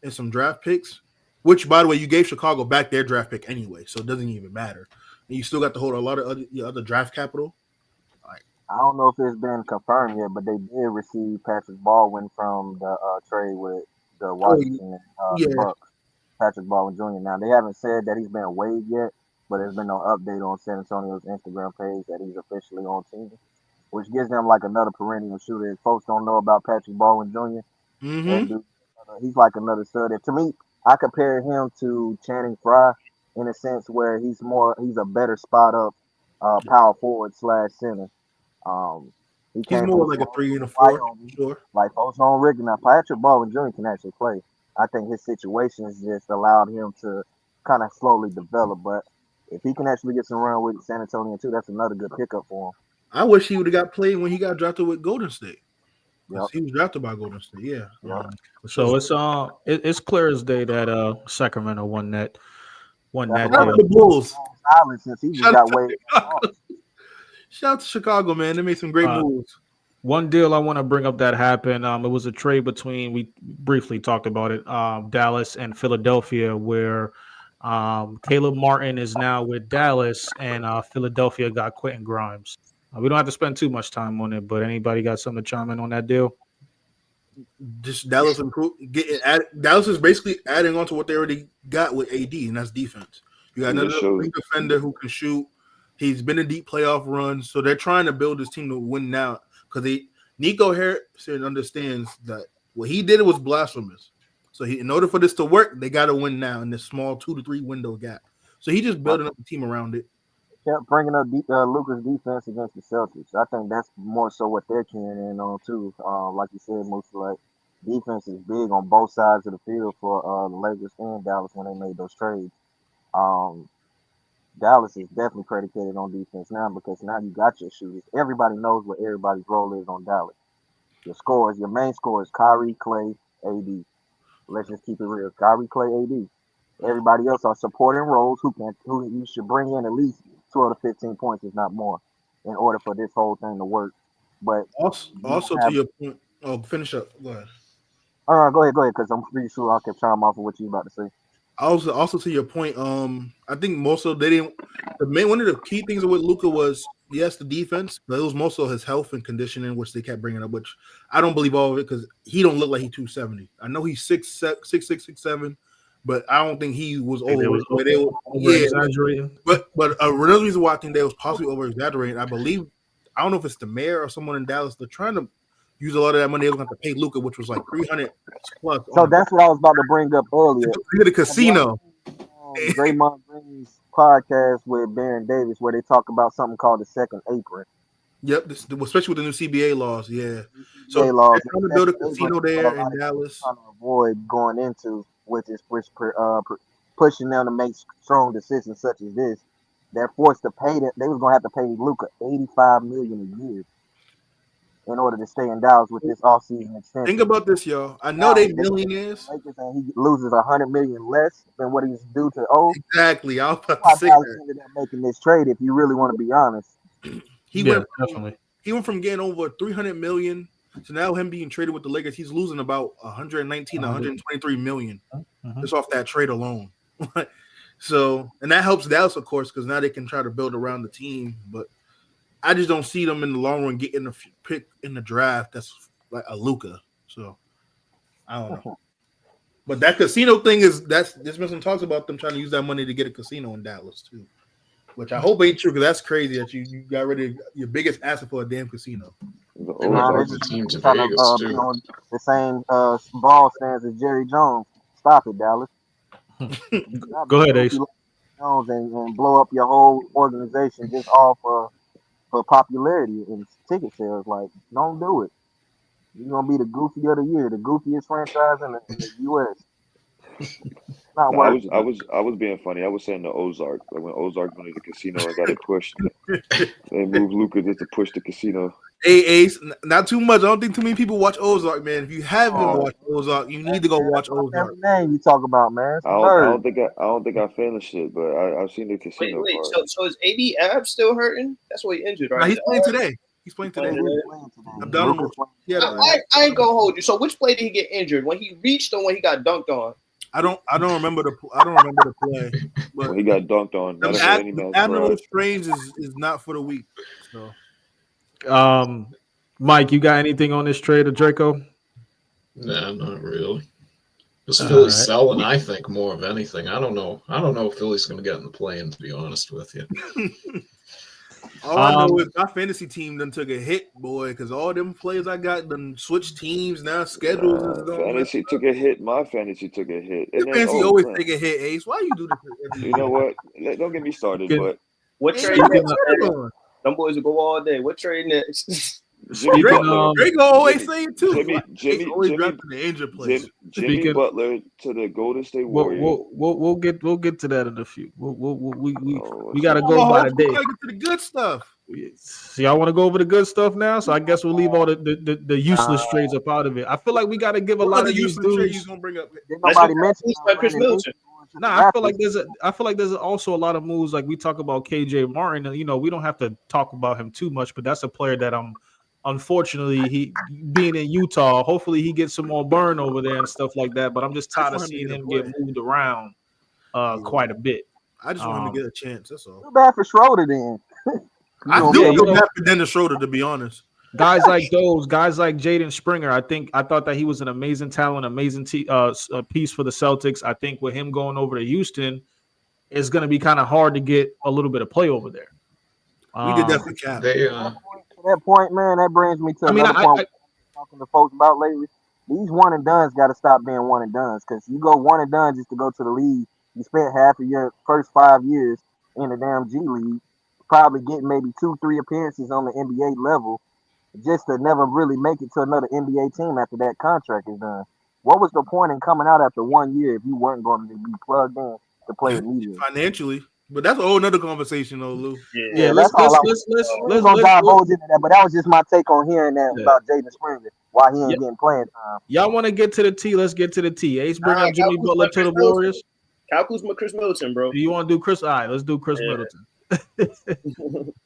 and some draft picks. Which, by the way, you gave Chicago back their draft pick anyway, so it doesn't even matter. And you still got to hold a lot of other draft capital. I don't know if it's been confirmed yet, but they did receive Patrick Baldwin from the trade with the Washington the Bucks. Patrick Baldwin Jr. Now they haven't said that he's been waived yet, but there's been no update on San Antonio's Instagram page that he's officially on team, which gives them like another perennial shooter. If folks don't know about Patrick Baldwin Jr., that dude, he's like another stud. And to me, I compare him to Channing Frye in a sense where he's a better spot up power forward / center. He's more like a 3 and a 4. Sure. Like folks don't recognize Patrick Baldwin Jr. can actually play. I think his situations just allowed him to kind of slowly develop. But if he can actually get some run with San Antonio too, that's another good pickup for him. I wish he would have got played when he got drafted with Golden State. Yep. He was drafted by Golden State. Yeah. So it's clear as day that Sacramento won that deal. The Bulls. Since he just got waived. Shout out to Chicago, man. They made some great moves. One deal I want to bring up that happened. It was a trade between, we briefly talked about it, Dallas and Philadelphia, where Caleb Martin is now with Dallas, and Philadelphia got Quentin Grimes. We don't have to spend too much time on it, but anybody got something to chime in on that deal? Just Dallas Dallas is basically adding on to what they already got with AD, and that's defense. You got another defender who can shoot. He's been in deep playoff runs, so they're trying to build this team to win now. Because Nico Harrison understands that what he did was blasphemous. So in order for this to work, they got to win now in this small 2 to 3 window gap. So he just building up the team around it. Kept bringing up Luka's defense against the Celtics. I think that's more so what they're keying in on too. Like you said, most like defense is big on both sides of the field for the Lakers and Dallas when they made those trades. Dallas is definitely predicated on defense now because now you got your shooters. Everybody knows what everybody's role is on Dallas. Your main scorers, Kyrie, Clay, AD. Let's just keep it real. Kyrie, Clay, AD. Everybody else are supporting roles who you should bring in at least 12 to 15 points, if not more, in order for this whole thing to work. But also to your point, finish up. Go ahead. Go ahead, because I'm pretty sure I kept chime off of what you about to say. Also to your point, I think most of one of the key things with Luka was yes, the defense, but it was most of his health and conditioning, which they kept bringing up, which I don't believe all of it because he don't look like he's 270. I know he's 6'6", 6'7", but I don't think he was over-exaggerating. But another reason why I think they was possibly over-exaggerating, I don't know if it's the mayor or someone in Dallas, they're trying to use a lot of that money they was going to pay Luka, which was like $300 plus. So that's what I was about to bring up earlier. To the casino. Draymond Green's podcast with Baron Davis where they talk about something called the second apron. Yep, especially with the new CBA laws. Yeah, so they're trying to build a casino there in Dallas. Trying to avoid going into with this pushing them to make strong decisions such as this. they're forced to pay them. They was gonna have to pay Luka $85 million a year in order to stay in Dallas with this offseason Think extension. about this, y'all. I know Now they he gets millionaires. Lakers and he loses $100 million less than what he's due to owe. Exactly. I was That's about to why say Dallas that. ended up making this trade. If you really want to be honest, He Yeah, went definitely. he went from getting over 300 million to now him being traded with the Lakers. He's losing about 119 to 123 million Mhm. just off that trade alone. So, and that helps Dallas, of course, because now they can try to build around the team. But I just don't see them in the long run getting a pick in the draft that's like a Luka. So I don't know. But that casino thing there's been some talks about them trying to use that money to get a casino in Dallas too. Which I hope ain't true because that's crazy that you got rid of your biggest asset for a damn casino. The They might nah, they move Ozarks. the just team to trying to Vegas be too. on the same ball stance as Jerry Jones. Stop it, Dallas. Stop Go being ahead, goofy Ace. like Jones and blow up your whole organization just all for popularity and ticket sales. Like, don't do it. You're gonna be the goofy of the year, the goofiest franchise in the U.S. Not No, I worth was it. I was I was being funny. I was saying the Ozark. Like when Ozark went to the casino and got it pushed, they moved Luca just to push the casino. Hey Ace, not too much. I don't think too many people watch Ozark, man. If you haven't Nah, watched Ozark, you need Hey, to go man, that's watch my Ozark. family name you talk about, man. It's the bird. I don't think I finished it, but I've seen the casino Wait. part. So is AD Ab still hurting? That's what he injured, Now right? he's His playing ab? today. He's playing Playing today. AD is today? playing today. Abdominal. Luka's playing He had today. I ain't gonna hold you. So which play did he get injured? When he reached or when he got dunked on? I don't remember the play, but When he got dunked on, the that'll hurt any man's abdominal pride. strains is not for the weak. So Mike, you got anything on this trade of Draco? Nah, not really. Just All Philly right. selling, I think, more of anything. I don't know. I don't know if Philly's going to get in the play-in, to be honest with you. all I know is my fantasy team done took a hit, boy, because all them players I got done switched teams now, schedules is all messed Fantasy took a hit. My fantasy took a hit, Your and then fantasy always take a hit, Ace. Why you do this every you know year? what? Don't get me started. Speaking, But What Ain't trade nothing speaking next, of, to man? on. Them boys will go all day. What trade next? Jimmy speaking Butler, Draco always Jimmy, say it too. Jimmy, Like, Ace Jimmy, always Jimmy, drafting the injured players. Jimmy speaking, Butler to the Golden State Warriors. we'll get to that in a few. Oh, We what's got to up? go Oh, by the hopefully we day. gotta get to the good stuff. So y'all want to go over the good stuff now? So I guess we'll leave all the useless trades up out of it. I feel like we got to give a What lot other of these useless trade you dudes. gonna bring up? Didn't Let's do nobody mention Chris Brandon Middleton. Ingram going to the Nah, Raptors. I feel like there's also a lot of moves like we talk about KJ Martin. And, you know, we don't have to talk about him too much, but that's a player that unfortunately he being in Utah. Hopefully he gets some more burn over there and stuff like that. But I'm just I just tired of want him to seeing get a him get play. moved around Yeah. quite a bit. I just want him to get a chance. That's all. Too bad for Schroeder then. I gonna still yeah, be you feel know, bad for Dennis Schroeder, to be honest. guys like those, guys like Jaden Springer. I thought that he was an amazing talent, amazing piece for the Celtics. I think with him going over to Houston, it's going to be kind of hard to get a little bit of play over there. We did that for Cap. They To that point, man, that brings me to I mean, another point talking to folks about lately. These one and dones got to stop being one and dones because you go one and done just to go to the league. You spent half of your first 5 years in the damn G League, probably getting maybe 2-3 appearances on the NBA level, just to never really make it to another NBA team after that contract is done. What was the point in coming out after 1 year if you weren't going to be plugged in to play immediately? Financially. But that's a whole nother conversation, though, Lou. Yeah, that's all. We ain't gonna divulge into that, but that was just my take on hearing that about Jaden Springer. Why he ain't getting playing time. Y'all want to get to the T? Let's get to the T. Ace, bring up Jimmy Butler to the Warriors. Kyle Kuzma, Chris Middleton, bro. Do you want to do Chris? All right, let's do Chris Middleton.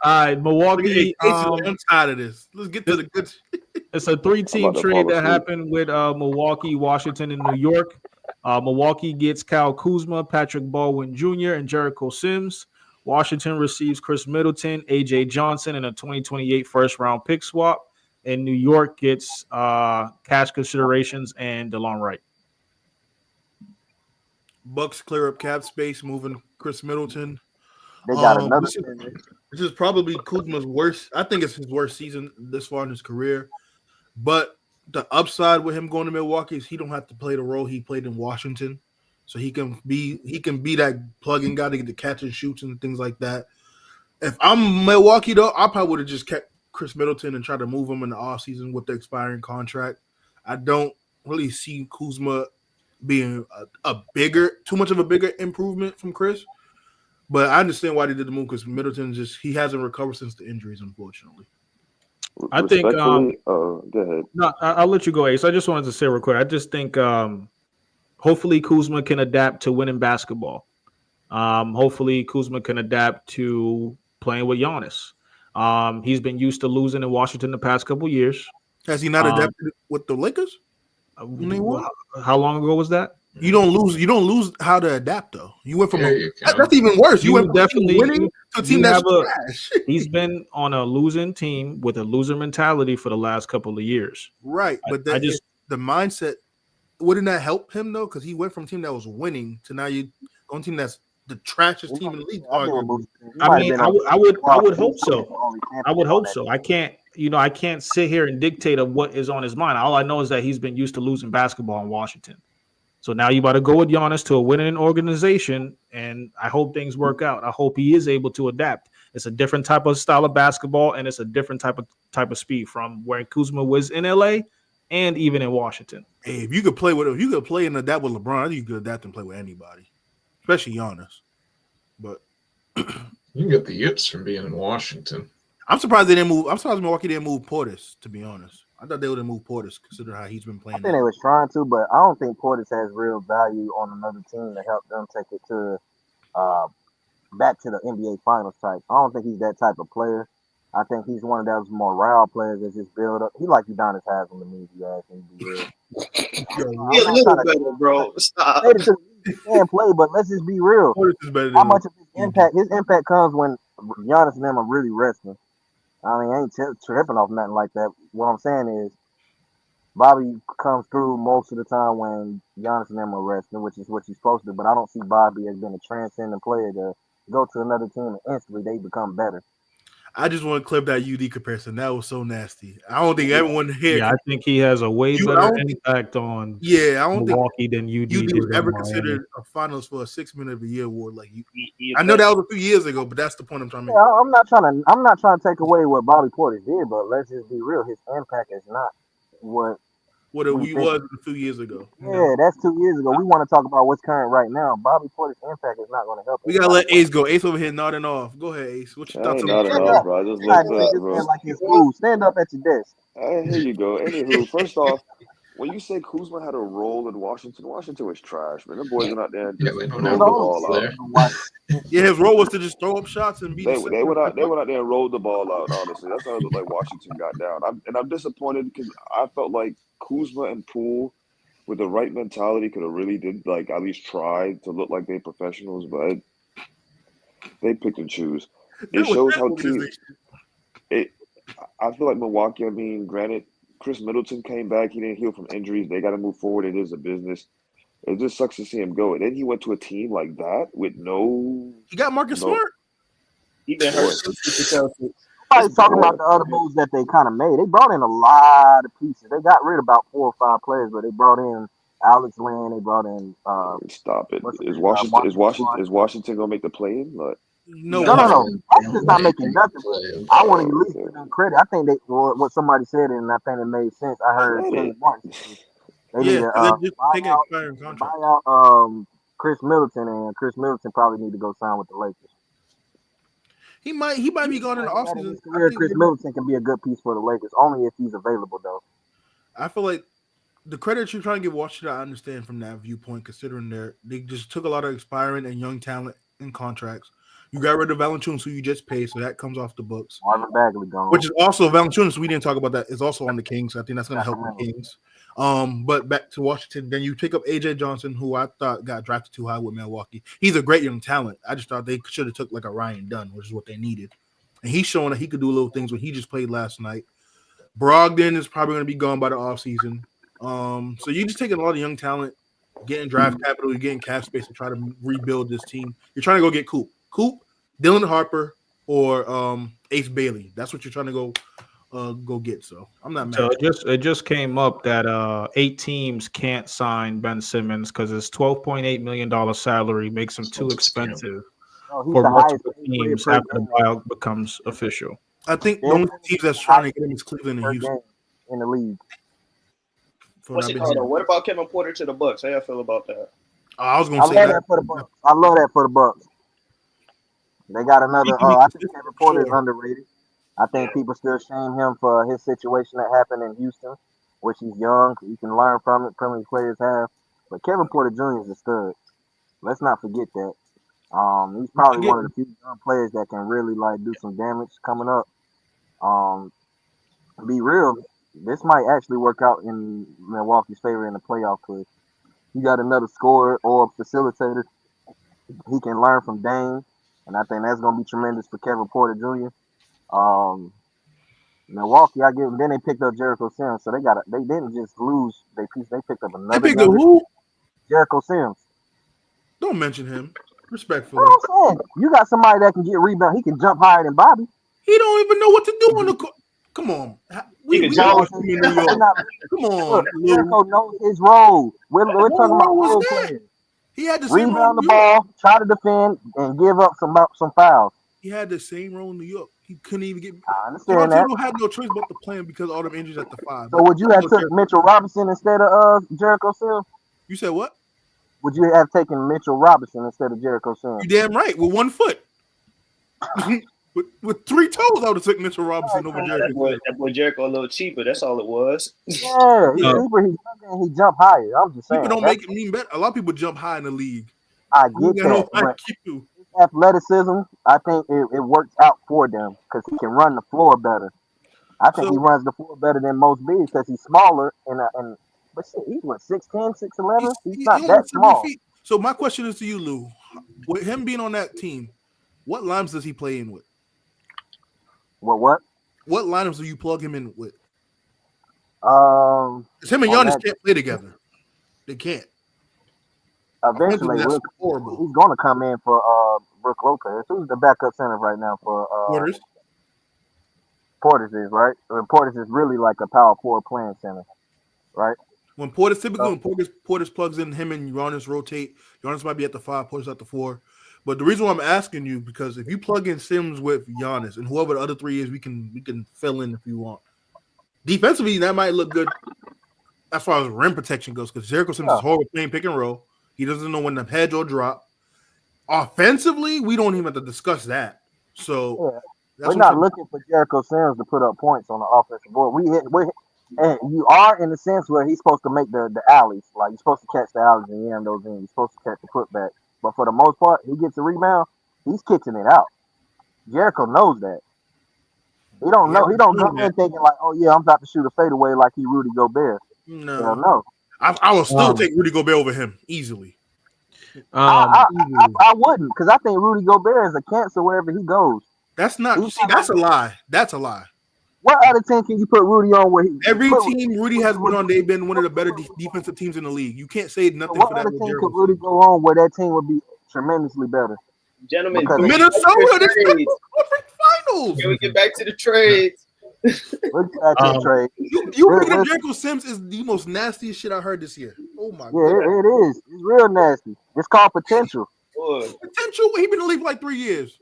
All right, Milwaukee. I'm tired of this. Let's get to the good. It's a 3-team trade that happened with Milwaukee, Washington, and New York. Milwaukee gets Kyle Kuzma, Patrick Baldwin Jr., and Jericho Sims. Washington receives Chris Middleton, A.J. Johnson, and a 2028 first-round pick swap. And New York gets cash considerations and DeLon Wright. Bucks clear up cap space, moving Chris Middleton. They got another. This is probably Kuzma's worst. I think it's his worst season this far in his career. But the upside with him going to Milwaukee is he don't have to play the role he played in Washington, so he can be that plug-in guy to get the catch and shoots and things like that. If I'm Milwaukee, though, I probably would have just kept Chris Middleton and tried to move him in the offseason with the expiring contract. I don't really see Kuzma being too much of a bigger improvement from Chris. But I understand why they did the move because Middleton he hasn't recovered since the injuries, unfortunately. I think Respectfully, go ahead. no, I'll let you go, Ace. I just wanted to say real quick. I just think hopefully Kuzma can adapt to winning basketball. Hopefully Kuzma can adapt to playing with Giannis. He's been used to losing in Washington the past couple years. Has he not adapted with the Lakers? When they won? How long ago was that? You don't lose how to adapt though. You went from Yeah, that's even worse. You went from definitely winning to a team that's trash. He's been on a losing team with a loser mentality for the last couple of years. Right, but the mindset wouldn't that help him though? Because he went from a team that was winning to now you go on a team that's the trashiest team in the league. I mean, I would hope so. I would hope so. I can't sit here and dictate of what is on his mind. All I know is that he's been used to losing basketball in Washington. So now you got to go with Giannis to a winning organization, and I hope things work out. I hope he is able to adapt. It's a different type of style of basketball, and it's a different type of speed from where Kuzma was in LA and even in Washington. Hey, if you could play and adapt with LeBron, I think you could adapt and play with anybody, especially Giannis. But you can get the yips from being in Washington. I'm surprised they didn't move. I'm surprised Milwaukee didn't move Portis, to be honest. I thought they would have moved Portis, considering how he's been playing. I think they was trying to, but I don't think Portis has real value on another team to help them take it to back to the NBA Finals type. I don't think he's that type of player. I think he's one of those morale players that just build up. He like Udonis Haslem to me, if you ask me. Be a little better, bro. Stop. He can play, but let's just be real. How much of his impact comes when Giannis and them are really resting? I mean, I ain't tripping off nothing like that. What I'm saying is, Bobby comes through most of the time when Giannis and them are resting, which is what you're supposed to. But I don't see Bobby as being a transcendent player to go to another team and instantly they become better. I just want to clip that UD comparison. That was so nasty. I don't think everyone here. Yeah, I think he has a way better impact on Milwaukee than UD was ever considered a finals for a 6 minute of the year award. Like I know that was a few years ago, but that's the point I'm trying to make. I'm not trying to take away what Bobby Portis did, but let's just be real. His impact is not what it was a few years ago. Yeah, that's 2 years ago. We want to talk about what's current right now. Bobby Portis' impact is not going to help. We gotta let Ace go. Ace over here nodding off. Go ahead, Ace. What you thoughts on that? Bro. I just looked up, bro. Like it's cool. Stand up at your desk. Here you go. Anywho, first off, when you say Kuzma had a role in Washington was trash, man. The boys were not there and just rolled the ball out. Yeah, his role was to just throw up shots and beat. They went out there and rolled the ball out. Honestly, that's how it looked like Washington got down. I'm disappointed because I felt like Kuzma and Poole, with the right mentality, could have really did at least try to look like they professionals, but they picked and choose. It shows how teams. I feel like Milwaukee. I mean, granted, Chris Middleton came back. He didn't heal from injuries. They got to move forward. It is a business. It just sucks to see him go. And then he went to a team like that with no. He got Marcus Smart. He been hurt. Nobody's talking about the other moves that they kind of made. They brought in a lot of pieces. They got rid of about 4 or 5 players, but they brought in Alex Lynn. They brought in. Stop it! Is Washington gonna make the play-in? No. Washington's not making nothing. I want to at least give them credit. I think what somebody said, and I think it made sense. I heard Kenny Martin. They need to buy out Chris Middleton, and Chris Middleton probably need to go sign with the Lakers. He might be going in the offseason. Chris Middleton can be a good piece for the Lakers, only if he's available, though. I feel like the credit you're trying to give Washington, I understand from that viewpoint, considering they just took a lot of expiring and young talent in contracts. You got rid of Valanciunas, who you just paid, so that comes off the books. Marvin Bagley gone. Which is also Valanciunas. We didn't talk about that. Is also on the Kings. I think that's going to help the Kings. But back to Washington, then you pick up AJ Johnson, who I thought got drafted too high with Milwaukee. He's a great young talent. I just thought they should have took like a Ryan Dunn, which is what they needed. And he's showing that he could do little things when he just played last night. Brogdon is probably going to be gone by the offseason. So you're just taking a lot of young talent, getting draft capital, you're getting cap space to try to rebuild this team. You're trying to go get Coop, Dylan Harper, or Ace Bailey. That's what you're trying to go get. So I'm not mad. So it just came up that 8 teams can't sign Ben Simmons because his $12.8 million salary makes him too expensive for multiple teams after the buyout becomes official. I think the only teams that's trying to get him is Cleveland and Houston in the league. What about Kevin Porter to the Bucks? How y'all feel about that? I was going to say that for the Bucks. I love that for the Bucks. They got another. I think Kevin Porter is Sure. underrated. I think people still shame him for his situation that happened in Houston, which he's young. You can learn from it. Premier players have. But Kevin Porter Jr. is a stud. Let's not forget that. He's probably Forget- one of the few young players that can really like do some damage coming up. Um, be real, this might actually work out in Milwaukee's favor in the playoff push. You got another scorer or facilitator. He can learn from Dame, and I think that's gonna be tremendous for Kevin Porter Jr. Um, Milwaukee, I give them. Then they picked up Jericho Sims, so they didn't just lose their piece. They picked up They another picked up younger who? Jericho Sims. Don't mention him. That's Respectfully. what I'm saying. You got somebody that can get rebound. He can jump higher than Bobby. He don't even know what to do on the court. Come on. He can We jump. all from in New York. Come on, Look, Lou. Jericho knows his role. We're What talking about role was role that? players. He had the same role Rebound in the New York. ball, try to defend, and give up some fouls. He had the same role in New York. He couldn't even get. I understand that. Toronto had no choice but to play him because of all them injuries at the 5. So would you have took Mitchell Robinson instead of Jericho Sims? You said what? Would you have taken Mitchell Robinson instead of Jericho Sims? You damn right. With 1 foot. with 3 toes, I would have took Mitchell Robinson over That Jericho. boy Jericho a little cheaper. That's all it was. Yeah, he's cheaper. He jump higher. I'm just saying. People don't make it mean better. A lot of people jump high in the league. I You get got that, no but IQ. athleticism, I think it works out for them because he can run the floor better. I think he So- runs the floor better than most bigs because he's smaller and but shit, he's what 6'10", 6'11". He's not only that 70 small. feet. So my question is to you, Lou. With him being on that team, what lineups does he play in with? What? What lineups do you plug him in with? 'Cause Him and on Giannis that- can't play together. They can't. Eventually, That's Rick, horrible. he's going to come in for Brooke Lopez. Who's the backup center right now for Porters. Portis is, right? Portis is really like a power forward playing center, right? When Portis plugs in, him and Giannis rotate. Giannis might be at the 5, Portis at the 4. But the reason why I'm asking you because if you plug in Sims with Giannis and whoever the other 3 is, we can fill in if you want. Defensively, that might look good as far as rim protection goes because Jericho Sims is horrible playing pick and roll. He doesn't know when to hedge or drop. Offensively, we don't even have to discuss that. So We're not looking for Jericho Sims to put up points on the offensive board. And you are in the sense where he's supposed to make the alleys. Like you're supposed to catch the alleys and yam those in. You're supposed to catch the putback. But for the most part, he gets a rebound, he's kicking it out. Jericho knows that. He don't know. He don't go in thinking like, oh yeah, I'm about to shoot a fadeaway like he Rudy Gobert. Hell no. I will still take Rudy Gobert over him easily. I wouldn't because I think Rudy Gobert is a cancer wherever he goes. That's not. That's a lie. That's a lie. What other team can you put Rudy on? Every team Rudy has been on, they've been one of the better defensive teams in the league. You can't say nothing What for that. other team could Rudy go on where that team would be tremendously better? Gentlemen, Minnesota, this finals. Can we get back to the trades? Trade. You bringing up Jericho Sims is the most nastiest shit I heard this year. Oh my god. Yeah, it is. It's real nasty. It's called potential. Potential? He been in the league for like 3 years.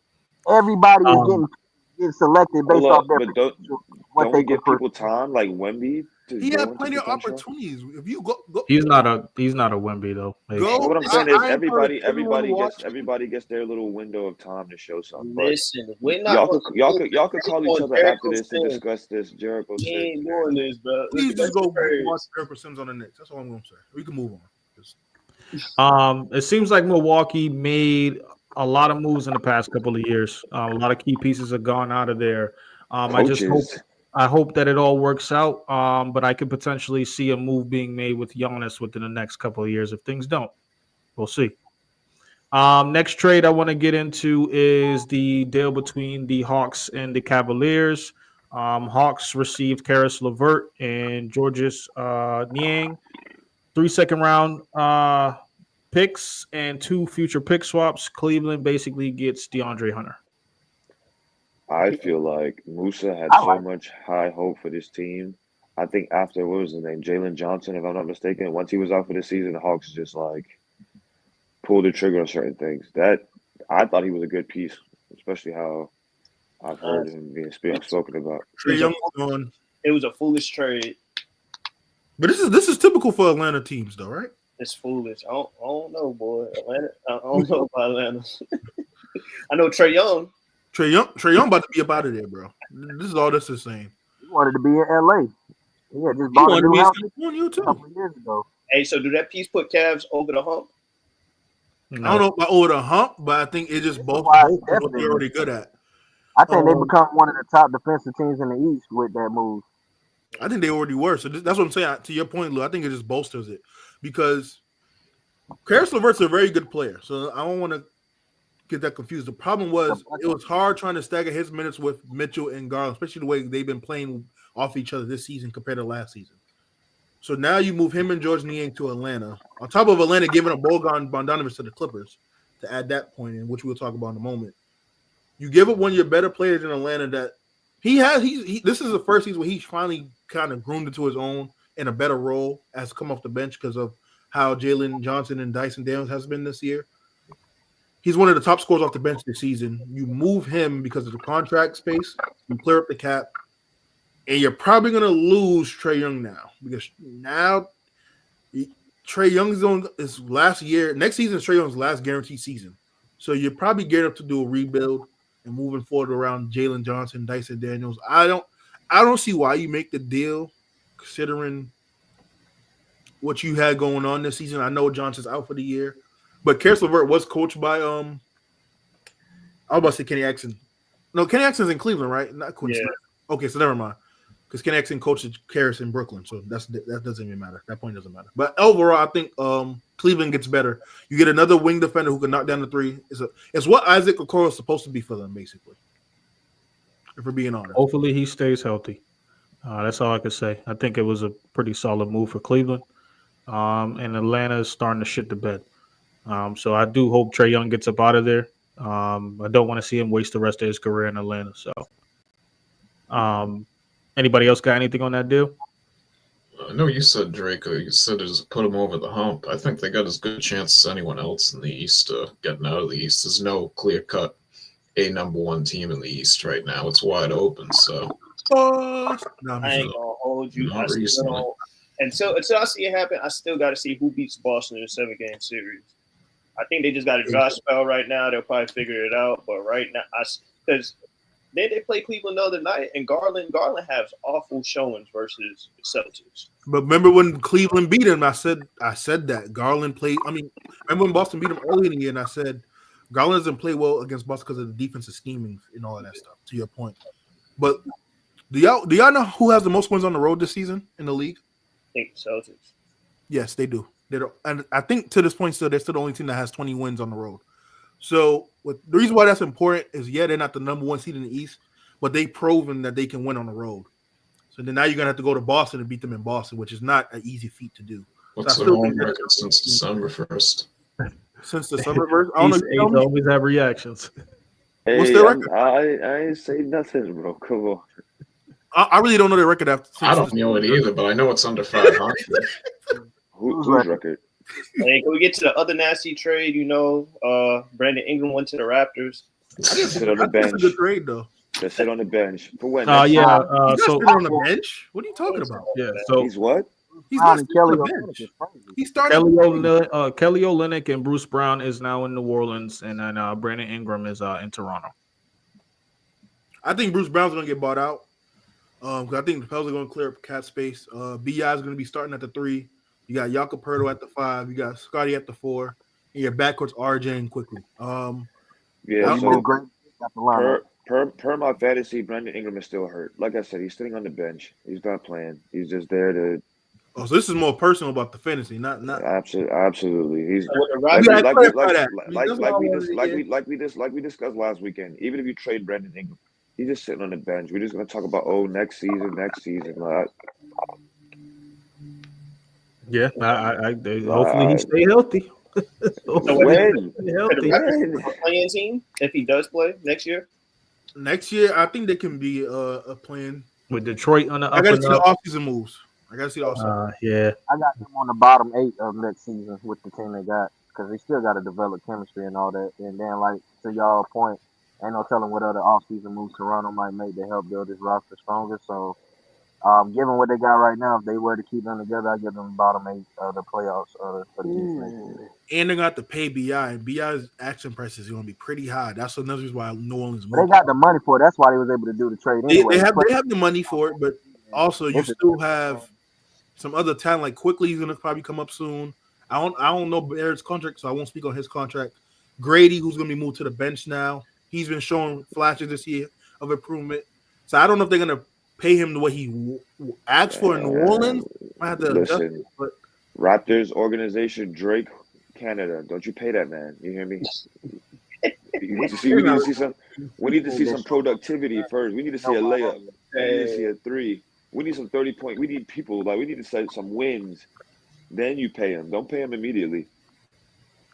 Everybody is getting selected based off their potential. Don't we give people time like Wemby? He had plenty of opportunities. If you go, he's not a Wemby though. What I'm saying is everybody gets their little window of time to show something. Listen, we're not. Y'all could call each other after this and discuss this. Jericho. We ain't doing this, bro. Please just go watch Jericho Sims on the Knicks. That's all I'm gonna say. We can move on. It seems like Milwaukee made a lot of moves in the past couple of years. A lot of key pieces have gone out of there. I hope that it all works out. But I could potentially see a move being made with Giannis within the next couple of years. If things don't, we'll see. Next trade I want to get into is the deal between the Hawks and the Cavaliers. Hawks received Karis LeVert and Georges Niang, 3 second-round picks and 2 future pick swaps. Cleveland basically gets DeAndre Hunter. I feel like Musa had so much high hope for this team. I think after, what was his name, Jalen Johnson, if I'm not mistaken, once he was out for the season, the Hawks just like pulled the trigger on certain things. That I thought he was a good piece, especially how I've heard him being spoken about. Trae Young was gone. It was a foolish trade. But this is typical for Atlanta teams, though, right? It's foolish. I don't know, boy. Atlanta. I don't know about Atlanta. I know Trey Young. Trey Young about to be up out of there, bro. This is all this is saying. He wanted to be in LA. He had just He bought a wanted to new be in house San Antonio a too. couple of years ago. Hey, so do that piece put Cavs over the hump? I don't know about over the hump, but I think it just both Why, of what definitely. they're already good at. I think they become one of the top defensive teams in the East with that move. I think they already were. So that's what I'm saying. To your point, Lou, I think it just bolsters it because Karis LeVert's a very good player. So I don't want to get that confused. The problem was it was hard trying to stagger his minutes with Mitchell and Garland, especially the way they've been playing off each other this season compared to last season. So now you move him and George Niang to Atlanta. On top of Atlanta giving up Bogan Bogdanovic to the Clippers to add that point in, which we'll talk about in a moment. You give up one of your better players in Atlanta that this is the first season where he's finally kind of groomed into his own in a better role as come off the bench because of how Jalen Johnson and Dyson Daniels has been this year. He's one of the top scorers off the bench this season. You move him because of the contract space. You clear up the cap. And you're probably going to lose Trey Young now because now Trey Young's on his last year. Next season is Trey Young's last guaranteed season. So you're probably geared up to do a rebuild and moving forward around Jalen Johnson, Dyson Daniels. I don't see why you make the deal considering what you had going on this season. I know Johnson's out for the year, but Karis LeVert was coached by I was about to say Kenny Atkinson. No, Kenny Atkinson's in Cleveland, right? Not Quinn Smith. Okay, so never mind. Because Kenny Atkinson coached Karis in Brooklyn, so that doesn't even matter. That point doesn't matter. But overall, I think Cleveland gets better. You get another wing defender who can knock down the three. It's what Isaac Okoro is supposed to be for them, basically. If we're being honest. Hopefully he stays healthy. That's all I can say. I think it was a pretty solid move for Cleveland. And Atlanta is starting to shit the bed. So I do hope Trey Young gets up out of there. I don't want to see him waste the rest of his career in Atlanta. So, anybody else got anything on that deal? I know you said Drake. You said just put him over the hump. I think they got as good a chance as anyone else in the East getting out of the East. There's no clear-cut number one team in the East right now. It's wide open. So I ain't gonna hold you. Until I see it happen, I still got to see who beats Boston in a 7-game series. I think they just got a dry spell right now. They'll probably figure it out. But right now, because they play Cleveland the other night, and Garland has awful showings versus the Celtics. But remember when Cleveland beat him, I said that Garland played. I mean, remember when Boston beat him early in the year, and I said Garland doesn't play well against Boston because of the defensive scheming and all of that stuff. To your point, but do y'all know who has the most wins on the road this season in the league? I think Celtics. Yes, they do. And I think to this point, still they're still the only team that has 20 wins on the road. So the reason why that's important is, they're not the number one seed in the East, but they've proven that they can win on the road. So then now you're going to have to go to Boston and beat them in Boston, which is not an easy feat to do. What's their home record since December 1st? Since December 1st? I don't know. They always have reactions. Hey, what's their record? I ain't say nothing, bro. Come on. I really don't know their record after. I don't know it either, but I know it's under 500. Who's record? Hey, can we get to the other nasty trade? Brandon Ingram went to the Raptors. Sit on the bench. That's a good trade, though. Just sit on the bench. For when? So on the bench? What are you talking about? Yeah. So he's what? He's not on the bench. He started. Kelly Olynyk and Bruce Brown is now in New Orleans, and then Brandon Ingram is in Toronto. I think Bruce Brown's going to get bought out. Because I think the Pels are going to clear up cap space. B.I. is going to be starting at the 3. You got Jakob Poeltl at the 5. You got Scotty at the 4. And your backcourt's RJ and Quickly. Yeah, so per my fantasy, Brandon Ingram is still hurt. Like I said, he's sitting on the bench. He's not playing. He's just there to. Oh, so this is more personal about the fantasy, not. Absolutely. He's like we discussed last weekend. Even if you trade Brandon Ingram, he's just sitting on the bench. We're just going to talk about next season. Yeah, hopefully he stay healthy. When? Playing team if he does play next year. Next year, I think they can be a plan with Detroit on the. I got to see the offseason moves. I got to see the offseason. Yeah, I got them on the bottom 8 of next season with the team they got because they still got to develop chemistry and all that. And then, like to y'all point, ain't no telling what other offseason moves Toronto might make to help build this roster stronger. So Given what they got right now, if they were to keep them together, I give them bottom 8 of the playoffs for the East next year. And they're going to have to pay BI, and BI's action price is going to be pretty high. That's another reason why New Orleans But they moved. got the money for it. That's why they was able to do the trade anyway. They have the money for it, but also you still have some other talent. Like Quickly, he's going to probably come up soon. I don't know Barrett's contract, so I won't speak on his contract. Grady, who's going to be moved to the bench now, he's been showing flashes this year of improvement. So I don't know if they're going to pay him the way he asked for in New Orleans. I have to adjust it, but Raptors organization Drake Canada, don't you pay that man? You hear me? We need to see some productivity first. We need to see a layup. We need to see a three. We need some 30-point. We need people we need to set some wins. Then you pay him. Don't pay him immediately.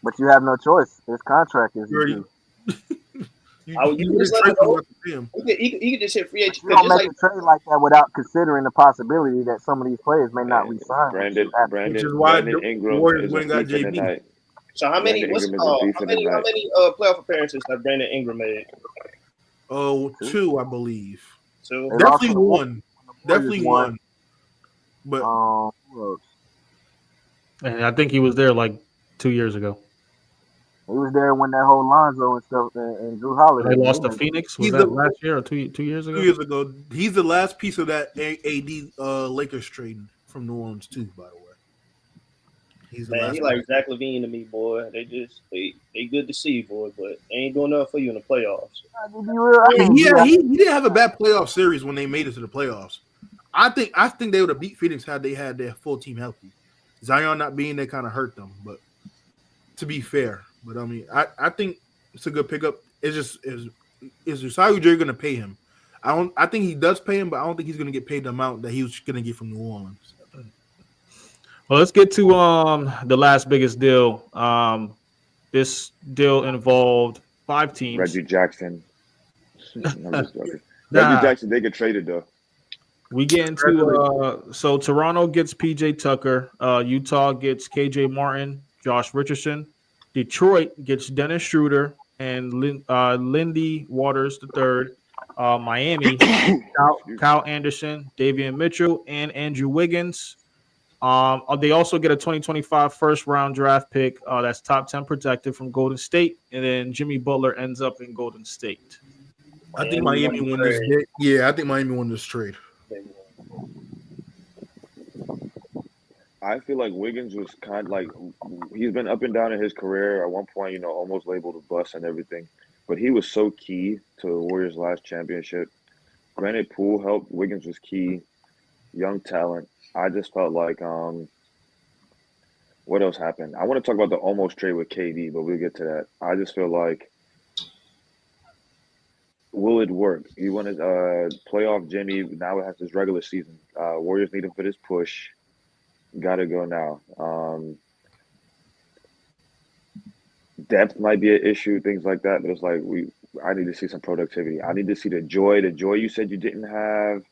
But you have no choice. His contract is. You just let him go. He could just hit free agent. You don't make a trade like that without considering the possibility that some of these players may not resign. Brandon Ingram is a beefing tonight. So how many playoff appearances have Brandon Ingram made? Oh, 2, I believe. So definitely one. Definitely one. But and I think he was there like 2 years ago. He was there when that whole Lonzo and stuff and Drew Holiday. They lost to Phoenix. Was that last year or 2 years ago? 2 years ago. He's the last piece of that AD Lakers trade from New Orleans too. By the way, he's the last. He like Zach LaVine to me, boy. They good to see, boy, but they ain't doing nothing for you in the playoffs. He didn't have a bad playoff series when they made it to the playoffs. I think they would have beat Phoenix had they had their full team healthy. Zion not being there kind of hurt them, but to be fair. But I mean, I think it's a good pickup. It's just is Usai Ujiri going to pay him? I think he does pay him, but I don't think he's going to get paid the amount that he was going to get from New Orleans. Well, let's get to the last biggest deal. This deal involved 5 teams. Reggie Jackson. Reggie Jackson, they get traded though. We get into so Toronto gets PJ Tucker, Utah gets KJ Martin, Josh Richardson. Detroit gets Dennis Schroeder and Lindy Waters III. Miami, Kyle Anderson, Davion Mitchell, and Andrew Wiggins. They also get a 2025 first-round draft pick that's top 10 protected from Golden State, and then Jimmy Butler ends up in Golden State. I think Miami won this. Yeah, I think Miami won this trade. I feel like Wiggins was kind of like he's been up and down in his career. At one point, almost labeled a bust and everything, but he was so key to the Warriors' last championship. Granted, Poole helped. Wiggins was key, young talent. I just felt like what else happened? I want to talk about the almost trade with KD, but we'll get to that. I just feel like will it work? He wanted playoff Jimmy. Now it has his regular season. Warriors need him for this push. Got to go now. Depth might be an issue, things like that. But it's like I need to see some productivity. I need to see the joy you said you didn't have.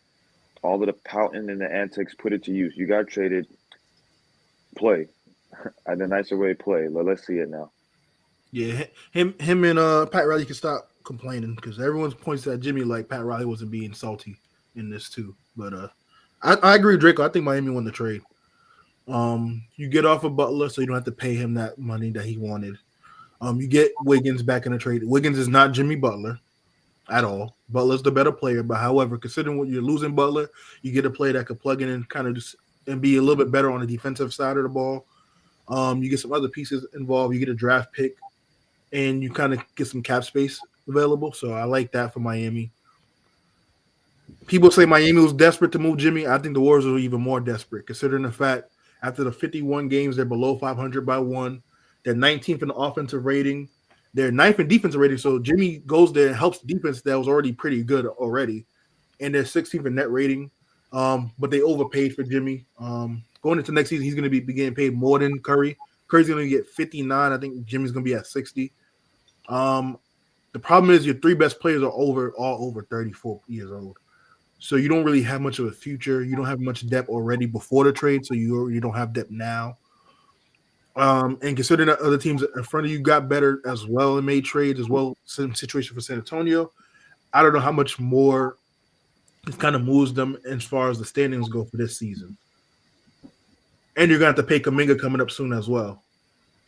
All of the pouting and the antics, put it to use. You got traded. Play. And a nicer way to play. Let's see it now. Yeah, him and Pat Riley can stop complaining because everyone points at Jimmy like Pat Riley wasn't being salty in this too. But I agree with Draco. I think Miami won the trade. You get off of Butler, so you don't have to pay him that money that he wanted. You get Wiggins back in the trade. Wiggins is not Jimmy Butler at all. Butler's the better player, but however, considering what you're losing Butler, you get a player that could plug in and kind of just and be a little bit better on the defensive side of the ball. You get some other pieces involved. You get a draft pick, and you kind of get some cap space available. So I like that for Miami. People say Miami was desperate to move Jimmy. I think the Warriors are even more desperate, considering the fact after the 51 games, they're below 500 by 1. They're 19th in the offensive rating. They're 9th in defensive rating. So Jimmy goes there and helps the defense that was already pretty good already. And they're 16th in net rating. But they overpaid for Jimmy. Going into next season, he's going to be getting paid more than Curry. Curry's going to get 59. I think Jimmy's going to be at 60. The problem is your 3 best players are all over 34 years old. So you don't really have much of a future. You don't have much depth already before the trade, so you don't have depth now. And considering that other teams in front of you got better as well and made trades as well, same situation for San Antonio. I don't know how much more it kind of moves them as far as the standings go for this season. And you're going to have to pay Kuminga coming up soon as well.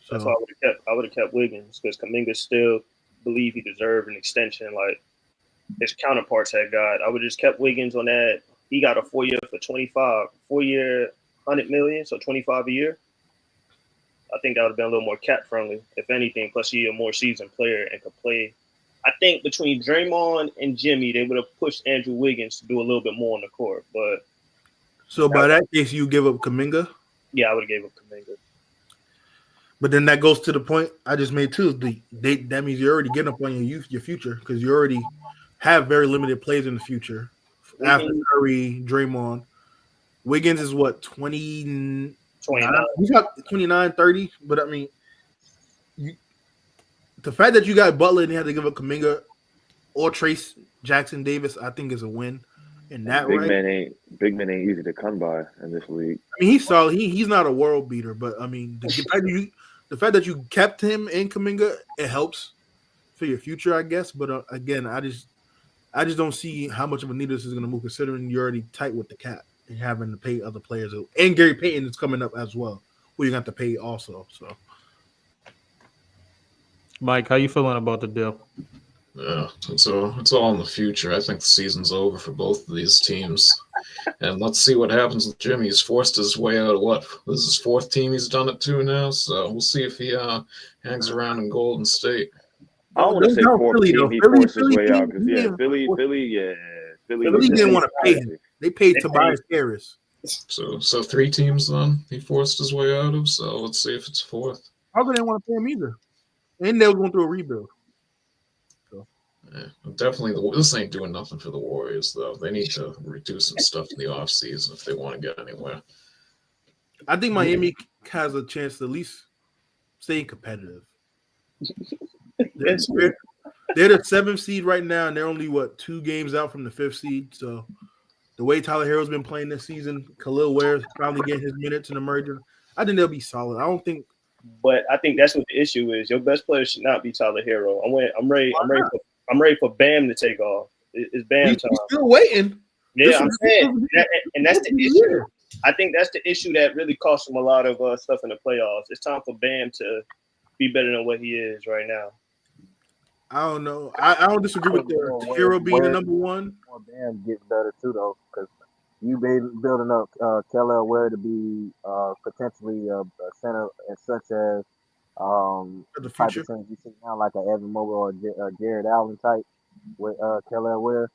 That's why So I would have kept Wiggins because Kuminga still believe he deserved an extension like his counterparts had got. I would have just kept Wiggins on that. He got a 4 year for 25, 4 year, $100 million, so 25 a year. I think that would have been a little more cap friendly, if anything. Plus, he's a more seasoned player and could play. I think between Draymond and Jimmy, they would have pushed Andrew Wiggins to do a little bit more on the court. But so by that case, you give up Kuminga. yeah, I would have gave up Kuminga. But then that goes to the point I just made too. That means you're already getting up on your future because you already have very limited plays in the future. After Curry, Draymond, Wiggins is what 29. He's got 29, 30. But I mean, the fact that you got Butler and you had to give up Kuminga or Trace Jackson Davis, I think is a win. In that big man ain't easy to come by in this league. I mean, he's solid. He's not a world beater, but I mean, the fact that you kept him in Kuminga, it helps for your future, I guess. But again, I just don't see how much of a need this is going to move, considering you're already tight with the cap and having to pay other players. And Gary Payton is coming up as well, who you're going to have to pay also. So, Mike, how you feeling about the deal? Yeah, it's all in the future. I think the season's over for both of these teams. And let's see what happens with Jimmy. He's forced his way out of what? This is his fourth team he's done it to now. So we'll see if he hangs around in Golden State. I don't want to say fourth team. He forced his way out because Philly didn't want to pay him. They paid Tobias Harris. So 3 teams then he forced his way out of. So let's see if it's fourth. Probably didn't want to pay him either. And they were going through a rebuild. Yeah, definitely, this ain't doing nothing for the Warriors, though. They need to reduce some stuff in the offseason if they want to get anywhere. I think Miami has a chance to at least stay competitive. They're the 7th seed right now, and they're only, 2 games out from the 5th seed. So the way Tyler Herro's been playing this season, Khalil Ware's finally getting his minutes and emerging. I think they'll be solid. I don't think. But I think that's what the issue is. Your best player should not be Tyler Herro. I'm ready for Bam to take off. It's Bam time. He's still waiting. Yeah, I'm saying, and that's the issue. I think that's the issue that really cost him a lot of stuff in the playoffs. It's time for Bam to be better than what he is right now. I don't know. I don't disagree with the Hero being the number one. Bam gets better too, though, because you building up Kelly Ware to be potentially a center, and such as the type future. of things you see now, like a Evan Mobley or Jared Allen type with Kelly Ware.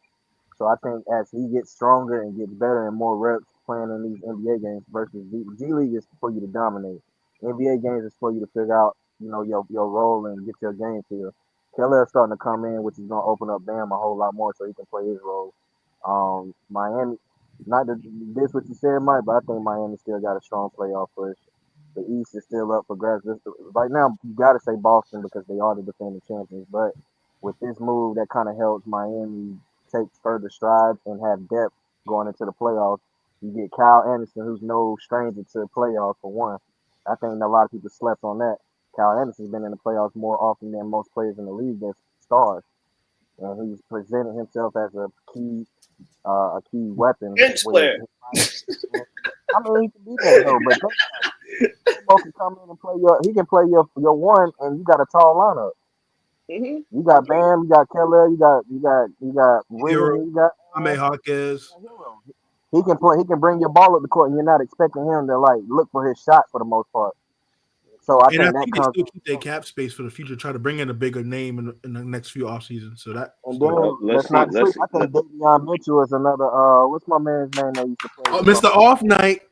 So I think as he gets stronger and gets better and more reps playing in these NBA games versus G League is for you to dominate. NBA games is for you to figure out, your role and get your game feel. Keller is starting to come in, which is going to open up Bam a whole lot more so he can play his role. Miami, not to this what you said, Mike, but I think Miami still got a strong playoff push. The East is still up for grabs. Right now, you got to say Boston because they are the defending champions. But with this move, that kind of helps Miami take further strides and have depth going into the playoffs. You get Kyle Anderson, who's no stranger to playoffs for one. I think a lot of people slept on that. Kyle Anderson's been in the playoffs more often than most players in the league that's stars. And he's presented himself as a key weapon. Bench player. I mean, he can be there though, but he can come in and play your one, and you got a tall lineup. Mm-hmm. You got Bam, you got Keller, you got Wiggins, you got Jaime Jaquez. He can play. He can bring your ball up the court, and you're not expecting him to look for his shot for the most part. So I think they still keep their cap space for the future. Try to bring in a bigger name in the next few off seasons. So that. And then I think Davion Mitchell is another. What's my man's name that used to play? Oh, Mr. Off Night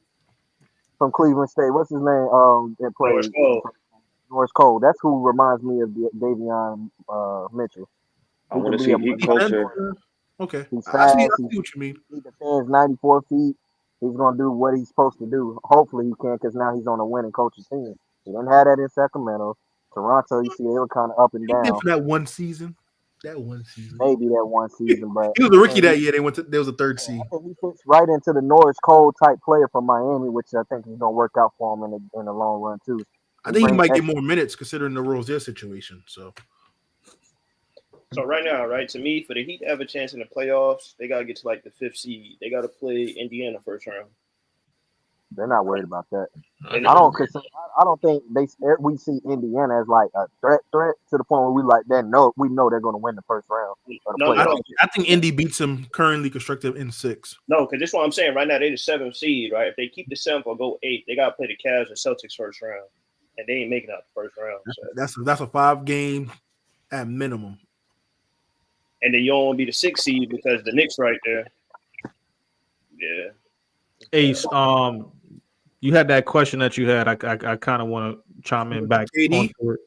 from Cleveland State. What's his name? That plays Norris Cole. That's who reminds me of Davion Mitchell. I want to see heat culture. Okay, he's fast. I see what you mean. He defends 94 feet. He's gonna do what he's supposed to do. Hopefully he can, because now he's on a winning coaching team. He didn't have that in Sacramento. Toronto, you see, they were kind of up and down. For that one season. Maybe that one season, but he was a rookie that year. There was a third seed. I think he fits right into the Norris Cole type player from Miami, which I think is gonna work out for him in the long run too. I think he might get more minutes considering the Rozier situation. So So right now, right, to me, for the Heat to have a chance in the playoffs, they gotta get to like the 5th seed. They gotta play Indiana first round. They're not worried about that. And I don't consider. I don't think we see Indiana as like a threat to the point where we like that. No, we know they're going to win the first round of the No, playoffs. no. I think Indy beats them currently constructed in 6. No, because this is what I'm saying. Right now, they're the 7th seed, right? If they keep the 7th or go 8, they gotta play the Cavs and Celtics first round, and they ain't making out the first round. So. That's a 5 game at minimum. And then you don't want to be the 6th seed because the Knicks right there. Yeah. Ace, you had that question that you had. I kind of want to chime in back onto it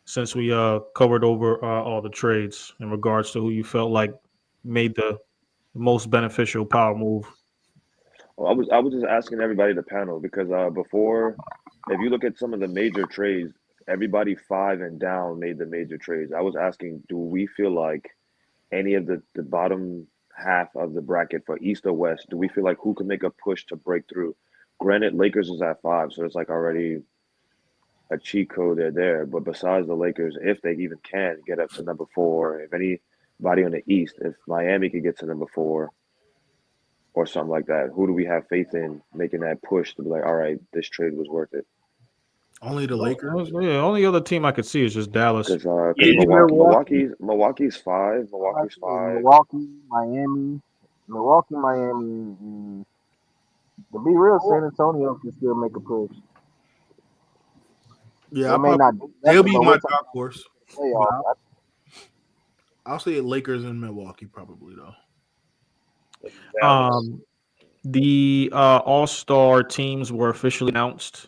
since we covered over all the trades in regards to who you felt like made the most beneficial power move. Well, I was just asking everybody the panel because before, if you look at some of the major trades, everybody 5 and down made the major trades. I was asking, do we feel like any of the bottom half of the bracket for East or West, do we feel like who can make a push to break through? Granted, Lakers is at 5, so it's like already a cheat code there. But besides the Lakers, if they even can get up to number 4, if anybody on the East, if Miami could get to number 4 or something like that, who do we have faith in making that push to be like, all right, this trade was worth it? Only the Lakers. Yeah, only other team I could see is just Dallas. Because Milwaukee's 5. Milwaukee's 5. Miami. And to be real, San Antonio can still make a push. Yeah, they'll be my dark horse. I'll say Lakers and Milwaukee probably though. The All-Star teams were officially announced.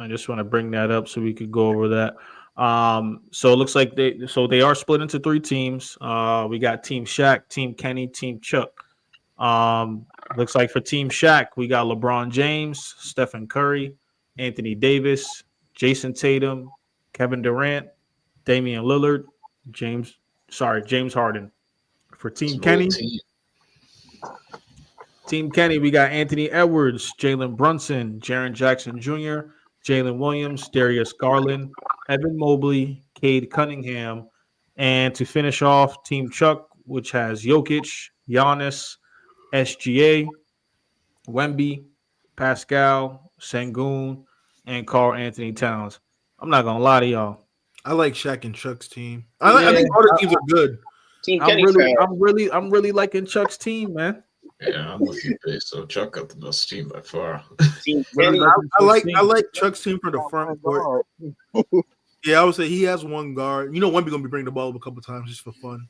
I just want to bring that up so we could go over that. So it looks like they are split into 3 teams. We got Team Shaq, Team Kenny, Team Chuck. Looks like for Team Shaq, we got LeBron James, Stephen Curry, Anthony Davis, Jason Tatum, Kevin Durant, Damian Lillard, James Harden. For Team Kenny, Team Kenny, we got Anthony Edwards, Jalen Brunson, Jaren Jackson Jr., Jalen Williams, Darius Garland, Evan Mobley, Cade Cunningham, and to finish off, Team Chuck, which has Jokic, Giannis, SGA, Wemby, Pascal, Sengun, and Karl Anthony Towns. I'm not gonna lie to y'all. I like Shaq and Chuck's team. I think all the teams are good. Team I'm really liking Chuck's team, man. Yeah, I'm with you, so Chuck got the best team by far. I like Chuck's team for the front court. Yeah, I would say he has one guard. You know, Wemby gonna be bringing the ball up a couple times just for fun.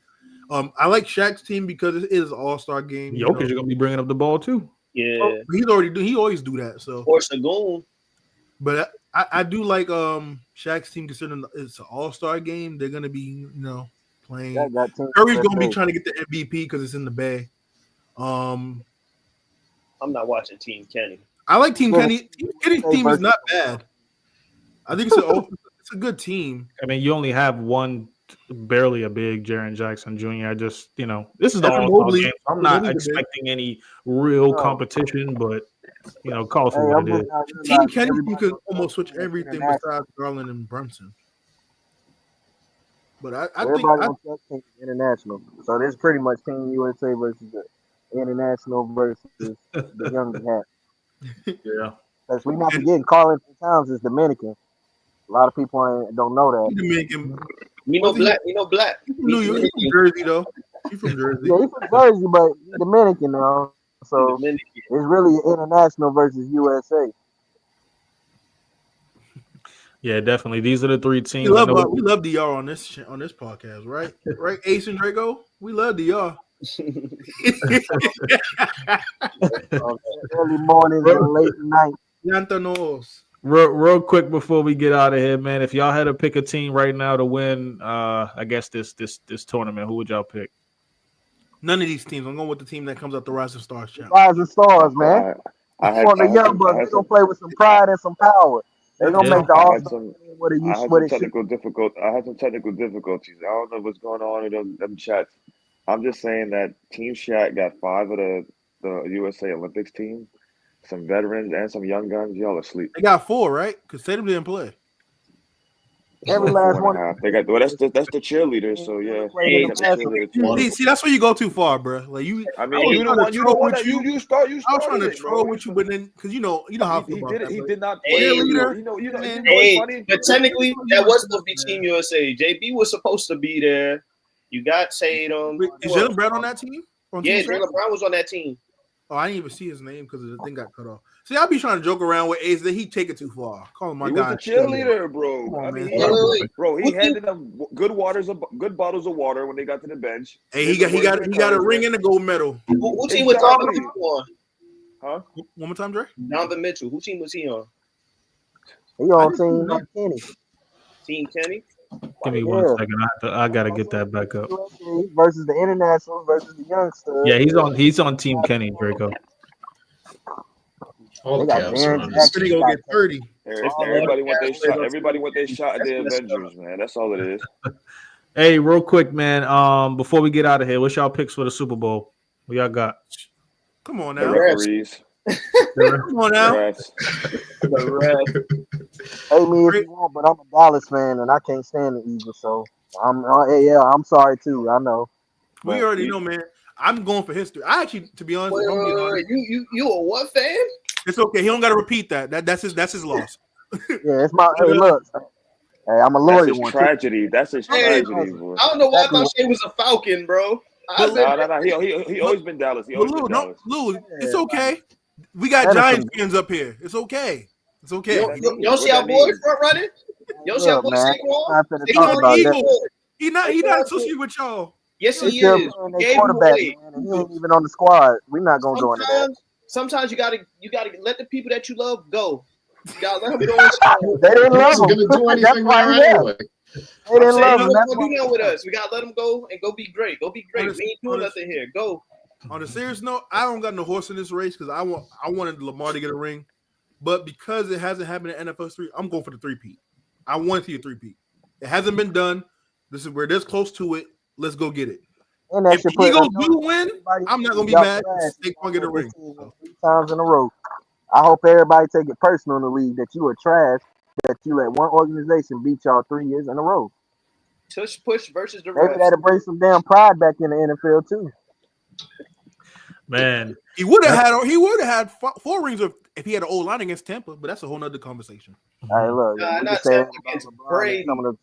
I like Shaq's team because it is an all-star game. Jokic is gonna be bringing up the ball too. Yeah, he always do that. So or Sengun. But I do like Shaq's team considering it's an all-star game. They're gonna be playing. Curry's gonna be trying to get the MVP because it's in the Bay. I'm not watching Team Kenny. I like Team Kenny. Team Kenny's team is not bad. I think it's a good team. I mean, you only have one, barely a big Jaren Jackson Jr. I just, this is the all-star game. I'm not expecting any real competition, but call it for what it is. Team Kenny, you could almost switch everything besides Garland and Brunson. But I think international. So this is pretty much Team USA versus the international versus the younger hat. Yeah. Because we're not forgetting Karl Anthony Towns is Dominican. A lot of people don't know that. Dominican. We know black. He's from New York. He's from Jersey, though. He's from Jersey. Yeah, he's from Jersey, but he's Dominican now. So it's really international versus USA. Yeah, definitely. These are the 3 teams. We love DR on this podcast, right? Right, Ace and Drago? We love DR. Early morning and late night. Real quick before we get out of here, man. If y'all had to pick a team right now to win, I guess this tournament, who would y'all pick? None of these teams. I'm going with the team that comes out the Rising Stars challenge. Rising Stars, man. For the young bucks, they're gonna play with some pride and some power. They're gonna make the All-Star. I had some technical difficulties. I don't know what's going on in them chats. I'm just saying that Team Shaq got 5 of the USA Olympics team, some veterans and some young guns. Y'all asleep. They got 4, right? Because Tatum didn't play. Every Four last and one. a half. They got well. That's the cheerleader. So yeah, Hey, they got the cheerleader too. See, that's where you go too far, bro. Like I I mean, was you the trying to one. You the troll one with that you. you I was trying started to it, troll bro. with you, but then because you know how I feel He about did it. that. He But did not play. Hey, cheerleader, You know man. what's Hey, funny? but technically, that was supposed to be Team USA. JB was supposed to be there. You got Tatum. Wait, is Jalen Brown on that team? On Yeah, Team Track? Jalen Brown was on that team. Oh, I didn't even see his name because the thing got cut off. See, I'll be trying to joke around with Ace that he take it too far. Call him my He was guy. the cheerleader, bro. Come on, I mean, man. he Wait, had, wait, wait. bro. He What team- handed them good bottles of water when they got to the bench. Hey, he got a ring and a gold medal. Who team was Donovan Exactly. Mitchell on? Huh? One more time, Dre. Donovan Mitchell. Who team was he on? He on Team Kenny. Team Kenny. Give me 1 second. I gotta get that back up. USA versus the Internationals versus the Youngsters. Yeah, he's on Team Kenny, Draco. All They the got Cavs Darren are on this Jackson. Then he team. gonna get 30. Everybody want their shot. Everybody want their shot at the Avengers, man. That's all it is. Hey, real quick, man. Before we get out of here, what's y'all picks for the Super Bowl? What y'all got? Come on The now. referees. Come on The now. refs. Hey me if you want, but I'm a Dallas fan and I can't stand the Eagles, so I'm sorry too. I know. We already know, man. I'm going for history. I actually, to be honest, Wait, if I'm being wait, honest, wait. You a what fan? it's okay. He don't got to repeat that. That's his loss. Yeah, it's my hey look. Hey, I'm a That's loyal his one. tragedy. That's his Hey, tragedy, boy. I don't know why I thought Shea was a Falcon, bro. But No. He always been Dallas. He always been Lou, Dallas. it's okay. We got Medicine. Giants fans up here. It's okay. It's okay. You don't see our boy front running? You don't see our Look, boy man, Saquon? I'm not finna He talk on about the that. Eagles. He not associated with y'all. Yes, They he still is. playing their Gave him quarterback, away. man, and he ain't even on the squad. We're not gonna go into that. Sometimes you gotta let the people that you love go. You gotta let them go and shine. They didn't He love wasn't him. going to do That's anything why there he left. anyway. They didn't Saying, love you him. That's don't why do that with us. We gotta let them go and go be great. Go be great. We ain't doing nothing here. Go. On a serious note, I don't got no horse in this race because I wanted Lamar to get a ring, but because it hasn't happened in NFL 3, I'm going for the 3-peat. I want to see a 3-peat. It hasn't been done. We're this close to it. Let's go get it. And that If should the put Eagles do win, I'm not gonna be mad. They gonna get a ring. 3 times in a row. I hope everybody take it personal in the league that you are trash, that you let one organization beat y'all 3 years in a row. Tush push versus the Maybe refs. that'll bring some damn pride back in the NFL too. Man, He would have had 4 rings if he had an old line against Tampa, but that's a whole nother conversation. Hey, look, Nah, we not can say Tampa about against LeBron Brady. and some of the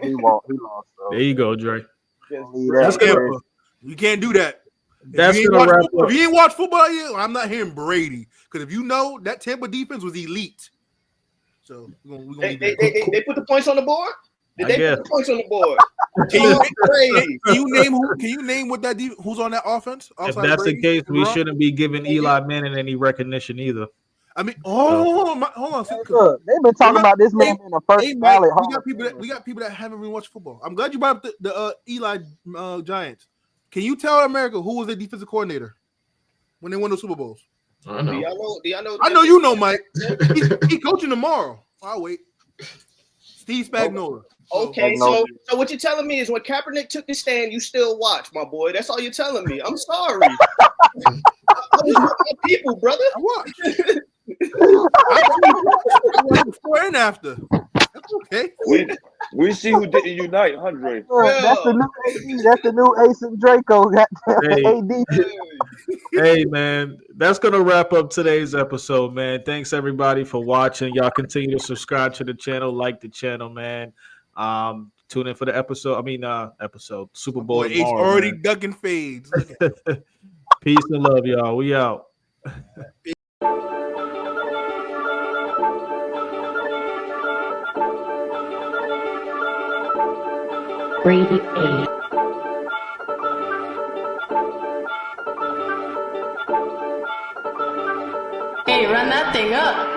he lost. So there you go, Dre. leave That's that, Tampa. man. You can't do that. That's If you gonna wrap up. if you ain't watch football yet, I'm not hearing Brady. Because if you know that Tampa defense was elite. So we're gonna They leave that. put the points on the board? Did I they guess. put the points on the board? Can you name what that who's on that offense? If outside of that's the Brady case, and we Gronk? shouldn't be giving Eli Manning any recognition either. I mean, hold on. Hey, look, they've been talking about this man being the first Hey, Mike, ballot. we got people that haven't really watched football. I'm glad you brought up the Eli Giants. Can you tell America who was their defensive coordinator when they won the Super Bowls? I know. Do y'all know? I know you know, Mike. He coaching tomorrow. I'll wait. Steve Spagnuolo. Okay, so what you're telling me is when Kaepernick took the stand, you still watch, my boy. That's all you're telling me. I'm sorry. I was my people, brother. I watch. I watch before and after. That's okay. We see who didn't unite, Andre. That's the new AD. That's the new Ace and Draco. Hey, man, that's gonna wrap up today's episode, man. Thanks everybody for watching. Y'all continue to subscribe to the channel, like the channel, man. Tune in for the episode Super Bowl. Boy, Ace tomorrow, already man. ducking fades. Peace and love, y'all. We out. Brady A. Hey, run that thing up.